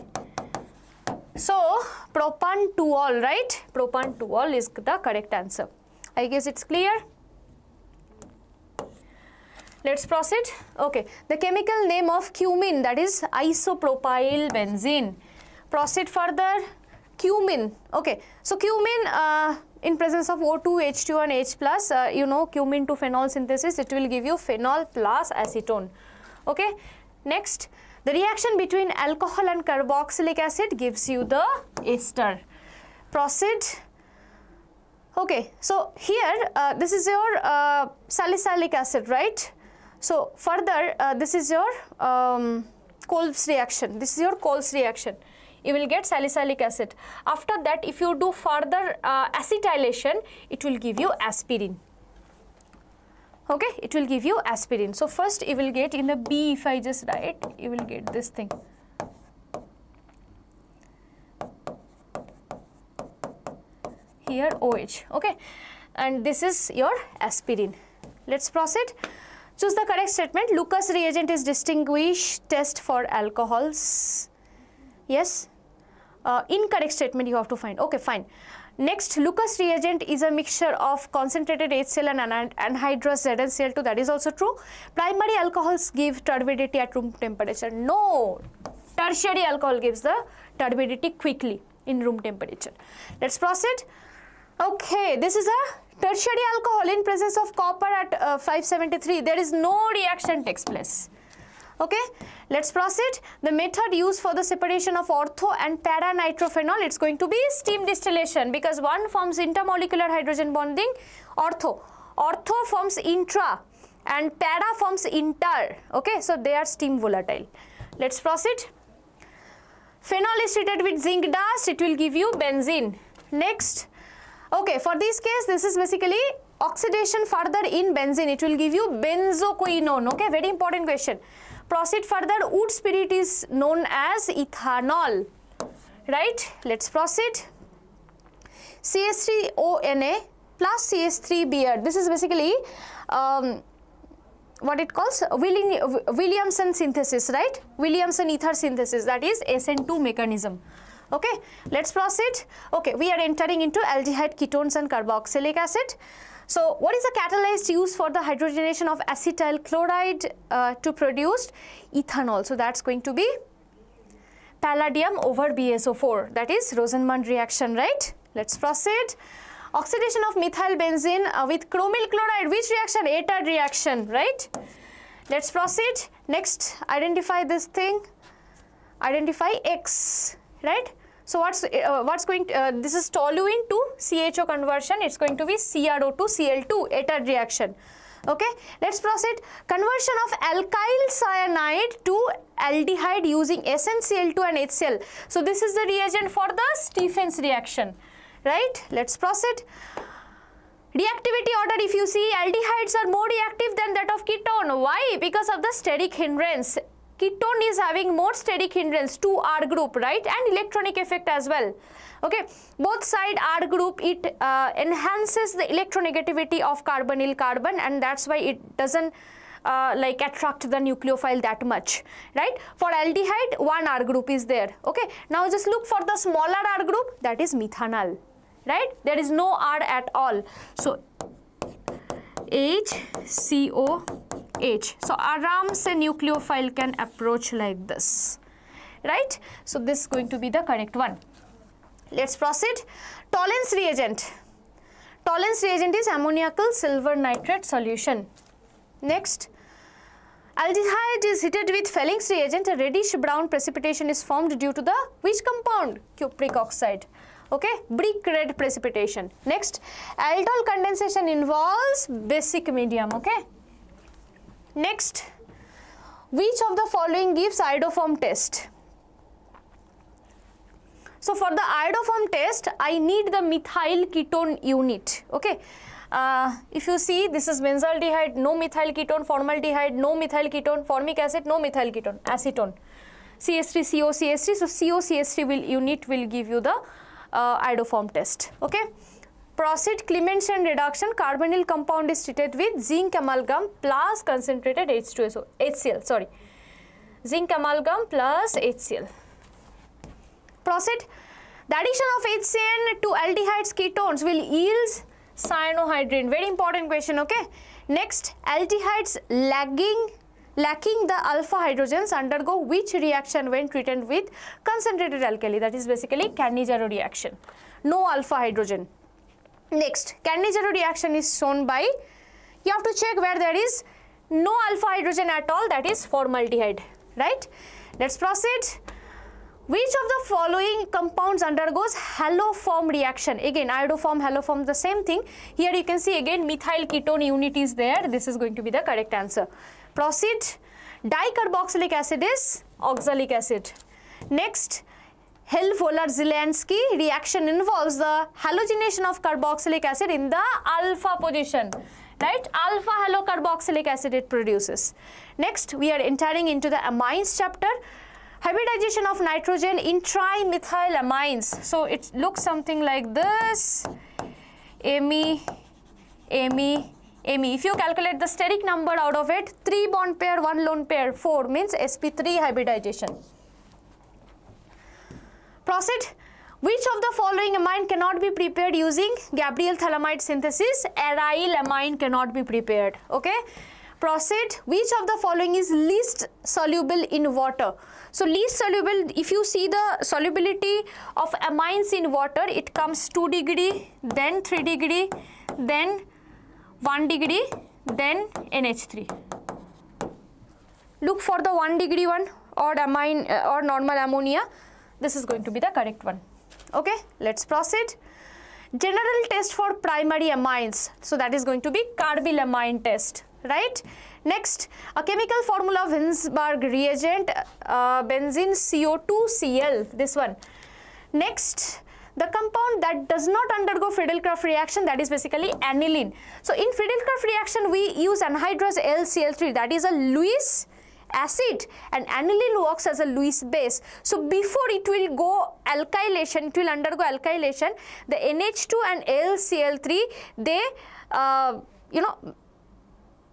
So propan-2-ol, right? Propan-2-ol is the correct answer. I guess it's clear. Let's proceed. Okay, the chemical name of cumin, that is isopropyl benzene. Proceed further. Cumin. Okay, so cumin in presence of O2, H2 and H plus, you know, cumin to phenol synthesis, it will give you phenol plus acetone. Okay, next, the reaction between alcohol and carboxylic acid gives you the ester. Proceed. Okay, so here this is your salicylic acid, right? So further this is your Kolb's reaction. This is your Kolb's reaction. You will get salicylic acid. After that, if you do further acetylation, it will give you aspirin. Okay, it will give you aspirin. So first you will get in the B, if I just write, you will get this thing. Here OH, okay, and this is your aspirin. Let's proceed. Choose the correct statement. Lucas reagent is distinguished test for alcohols. Yes. Incorrect statement you have to find. Okay, fine. Next, Lucas reagent is a mixture of concentrated HCl and anhydrous ZnCl2. That is also true. Primary alcohols give turbidity at room temperature. No. Tertiary alcohol gives the turbidity quickly in room temperature. Let's proceed. Okay, this is a tertiary alcohol in presence of copper at 573. There is no reaction takes place. Okay, let's proceed. The method used for the separation of ortho and para nitrophenol, it's going to be steam distillation, because one forms intermolecular hydrogen bonding, ortho forms intra, and para forms inter. Okay, so they are steam volatile. Let's proceed. Phenol is treated with zinc dust, it will give you benzene. Next, okay, for this case, this is basically oxidation further in benzene, it will give you benzoquinone. Okay, very important question. Proceed further, wood spirit is known as ethanol, right? Let's proceed. CH3ONA plus CH3Br. This is basically what it calls Williamson synthesis, right? Williamson ether synthesis, that is SN2 mechanism. Okay, let's proceed. Okay, we are entering into aldehyde ketones and carboxylic acid. So what is the catalyst used for the hydrogenation of acetyl chloride to produce ethanol? So that's going to be palladium over BSO4, that is Rosenmund reaction, right? Let's proceed. Oxidation of methyl benzene with chromyl chloride, which reaction? ATAD reaction, right? Let's proceed. Next, identify this thing. Identify X, right? So what's going to, this is toluene to CHO conversion, it's going to be CrO to Cl2, ATAD reaction. Okay, let's proceed. Conversion of alkyl cyanide to aldehyde using SnCl2 and HCl. So this is the reagent for the Stephens reaction, right? Let's proceed. Reactivity order, if you see, aldehydes are more reactive than that of ketone. Why? Because of the steric hindrance. Ketone is having more steric hindrance to R group, right? And electronic effect as well. Okay, both side R group, it enhances the electronegativity of carbonyl carbon, and that's why it doesn't like attract the nucleophile that much, right? For aldehyde, one R group is there. Okay, now just look for the smaller R group, that is methanol, right? There is no R at all. So HCOH. So aram se nucleophile can approach like this, right? So this is going to be the correct one. Let's proceed. Tollens reagent. Tollens reagent is ammoniacal silver nitrate solution. Next, aldehyde is heated with Fellings reagent. A reddish brown precipitation is formed due to the which compound? Cupric oxide. Okay, brick red precipitation. Next, aldol condensation involves basic medium. Okay. Next, which of the following gives iodoform test? So for the iodoform test, I need the methyl ketone unit. Okay, if you see, this is benzaldehyde, no methyl ketone, formaldehyde, no methyl ketone, formic acid, no methyl ketone, acetone, CH3, CO, CH3. So CO, CH3 unit will give you the iodoform test. Okay. Proceed. Clemenson reduction, carbonyl compound is treated with zinc amalgam plus concentrated H2SO, HCl, sorry, zinc amalgam plus HCl. Proceed. The addition of HCN to aldehydes ketones will yield cyanohydrin. Very important question, okay. Next, aldehydes lacking the alpha hydrogens undergo which reaction when treated with concentrated alkali? That is basically Cannizzaro reaction. No alpha hydrogen. Next, Cannizzaro reaction is shown by, you have to check where there is no alpha hydrogen at all, that is formaldehyde, right? Let's proceed. Which of the following compounds undergoes haloform reaction? Again, iodoform, haloform, the same thing. Here you can see again methyl ketone unit is there. This is going to be the correct answer. Proceed. Dicarboxylic acid is oxalic acid. Next, Hell-Volar-Zielinski reaction involves the halogenation of carboxylic acid in the alpha position, right? Alpha halocarboxylic acid it produces. Next, we are entering into the amines chapter. Hybridization of nitrogen in trimethylamines. So it looks something like this. Ame. If you calculate the steric number out of it, 3 bond pair, 1 lone pair, 4 means sp3 hybridization. Proceed. Which of the following amine cannot be prepared using Gabriel thalamide synthesis? Aryl amine cannot be prepared. Okay. Proceed. Which of the following is least soluble in water? So least soluble, if you see the solubility of amines in water, it comes 2 degree, then 3 degree, then 1 degree, then NH3. Look for the 1 degree one or amine or normal ammonia. This is going to be the correct one. Okay, let's proceed. General test for primary amines. So that is going to be carbylamine test. right? Next, a chemical formula of Winsberg reagent, benzene CO2Cl, this one. Next, the compound that does not undergo Friedel-Crafts reaction, that is basically aniline. So in Friedel-Crafts reaction we use anhydrous LCl3, that is a Lewis acid, and aniline works as a Lewis base. So before it will go alkylation, it will undergo alkylation, the NH2 and LCl3, they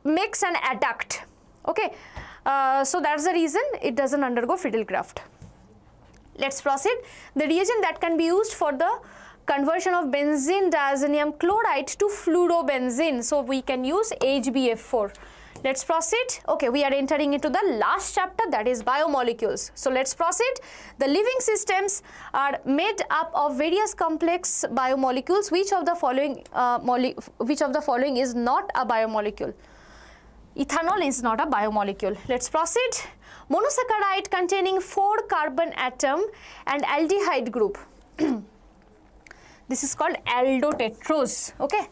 mix and adduct. Okay, so that's the reason it doesn't undergo Friedel-Crafts. Let's proceed. The reagent that can be used for the conversion of benzene diazonium chloride to fluorobenzene, so we can use HBF4. Let's proceed. Okay, we are entering into the last chapter, that is biomolecules. So let's proceed. The living systems are made up of various complex biomolecules. Which of the following is not a biomolecule? Ethanol is not a biomolecule. Let's proceed. Monosaccharide containing 4 carbon atom and aldehyde group. This is called aldotetrose. Okay,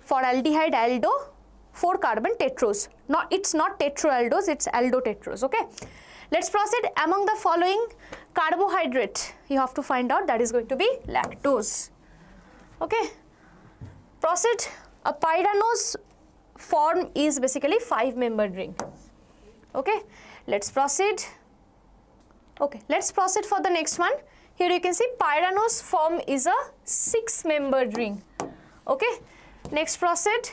for aldehyde, aldo, 4 carbon tetrose. It's not tetroaldose, it's aldotetrose. Okay, let's proceed. Among the following carbohydrate, you have to find out, that is going to be lactose. Okay, proceed. A pyranose form is basically 5-membered ring. Okay, let's proceed. Okay, let's proceed for the next one. Here you can see pyranose form is a 6-membered ring. Okay, next proceed.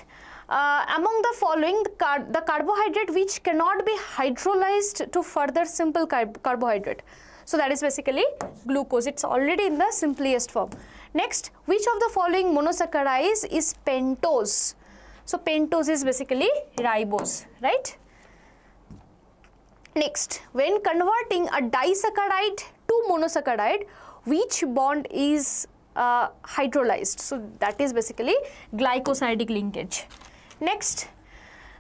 Among the following, the carbohydrate which cannot be hydrolyzed to further simple carbohydrate. So that is basically glucose. It's already in the simplest form. Next, which of the following monosaccharides is pentose? So pentose is basically ribose, right? Next, when converting a disaccharide to monosaccharide, which bond is hydrolyzed? So that is basically glycosidic linkage. Next,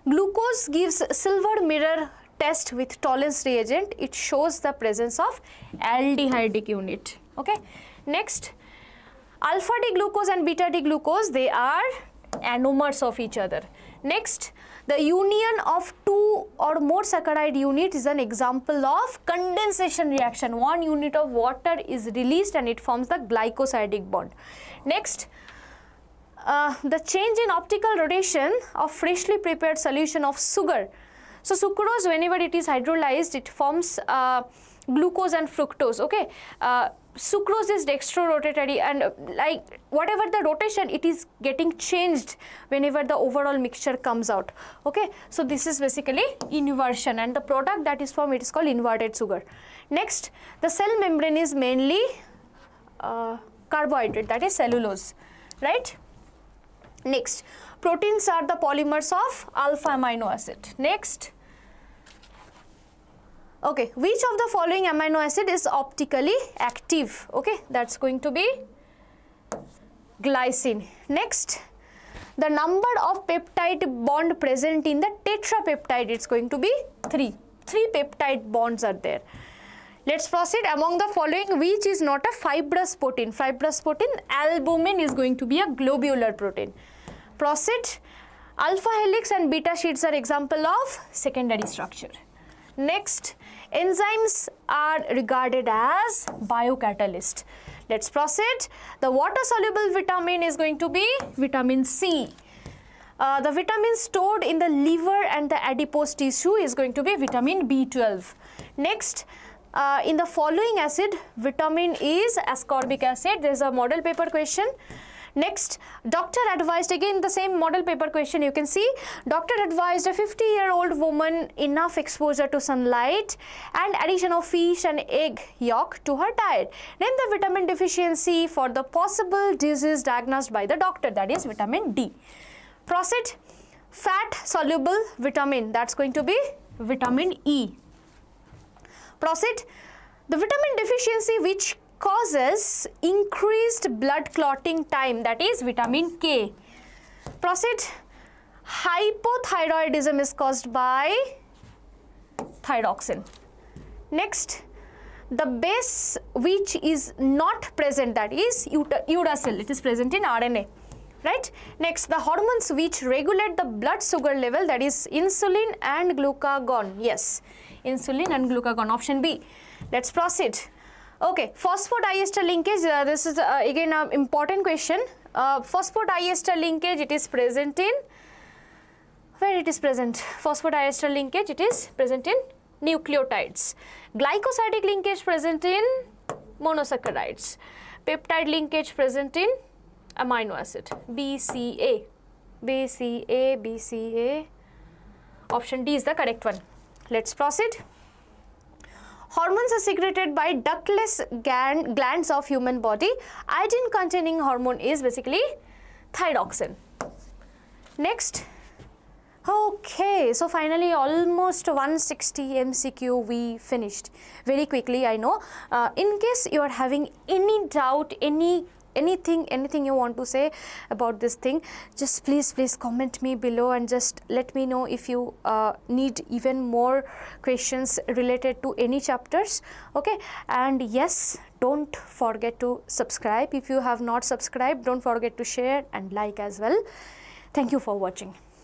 glucose gives silver mirror test with Tollens reagent. It shows the presence of aldehydic unit. Okay. Next, alpha D glucose and beta D glucose, they are anomers of each other. Next, the union of 2 or more saccharide unit is an example of condensation reaction. 1 unit of water is released and it forms the glycosidic bond. Next, the change in optical rotation of freshly prepared solution of sugar. So sucrose, whenever it is hydrolyzed, it forms glucose and fructose. Okay, sucrose is dextrorotatory, and like whatever the rotation, it is getting changed whenever the overall mixture comes out. Okay, so this is basically inversion, and the product that is formed, it is called inverted sugar. Next, the cell membrane is mainly carbohydrate, that is cellulose, right? Next, proteins are the polymers of alpha amino acid. Next, okay, which of the following amino acid is optically active? Okay, that's going to be glycine. Next, the number of peptide bond present in the tetrapeptide, it's going to be 3. 3 peptide bonds are there. Let's proceed. Among the following, which is not a fibrous protein? Fibrous protein, albumin is going to be a globular protein. Proceed. Alpha helix and beta sheets are example of secondary structure. Next, enzymes are regarded as biocatalyst. Let's proceed. The water-soluble vitamin is going to be vitamin C. The vitamin stored in the liver and the adipose tissue is going to be vitamin B12. Next, in the following acid, vitamin is ascorbic acid. There is a model paper question. Next, doctor advised, again the same model paper question you can see, doctor advised a 50-year-old woman enough exposure to sunlight and addition of fish and egg yolk to her diet. Name the vitamin deficiency for the possible disease diagnosed by the doctor, that is vitamin D. Proceed. Fat soluble vitamin, that's going to be vitamin E. Proceed. The vitamin deficiency which causes increased blood clotting time, that is vitamin K. Proceed. Hypothyroidism is caused by thyroxine. Next, the base which is not present, that is uracil, it is present in RNA. right? Next, the hormones which regulate the blood sugar level, that is insulin and glucagon. Yes, insulin and glucagon, option B. Let's proceed. Okay, phosphodiester linkage, this is again an important question. Phosphodiester linkage, it is present in, where it is present? Phosphodiester linkage, it is present in nucleotides. Glycosidic linkage present in monosaccharides. Peptide linkage present in amino acid. BCA. BCA, BCA. Option D is the correct one. Let's proceed. Hormones are secreted by ductless glands of human body. Iodine containing hormone is basically thyroxine. Next. Okay, so finally almost 160 MCQ we finished very quickly, I know. In case you are having any doubt, anything you want to say about this thing, just please comment me below and just let me know if you need even more questions related to any chapters. Okay, and yes, don't forget to subscribe. If you have not subscribed, don't forget to share and like as well. Thank you for watching.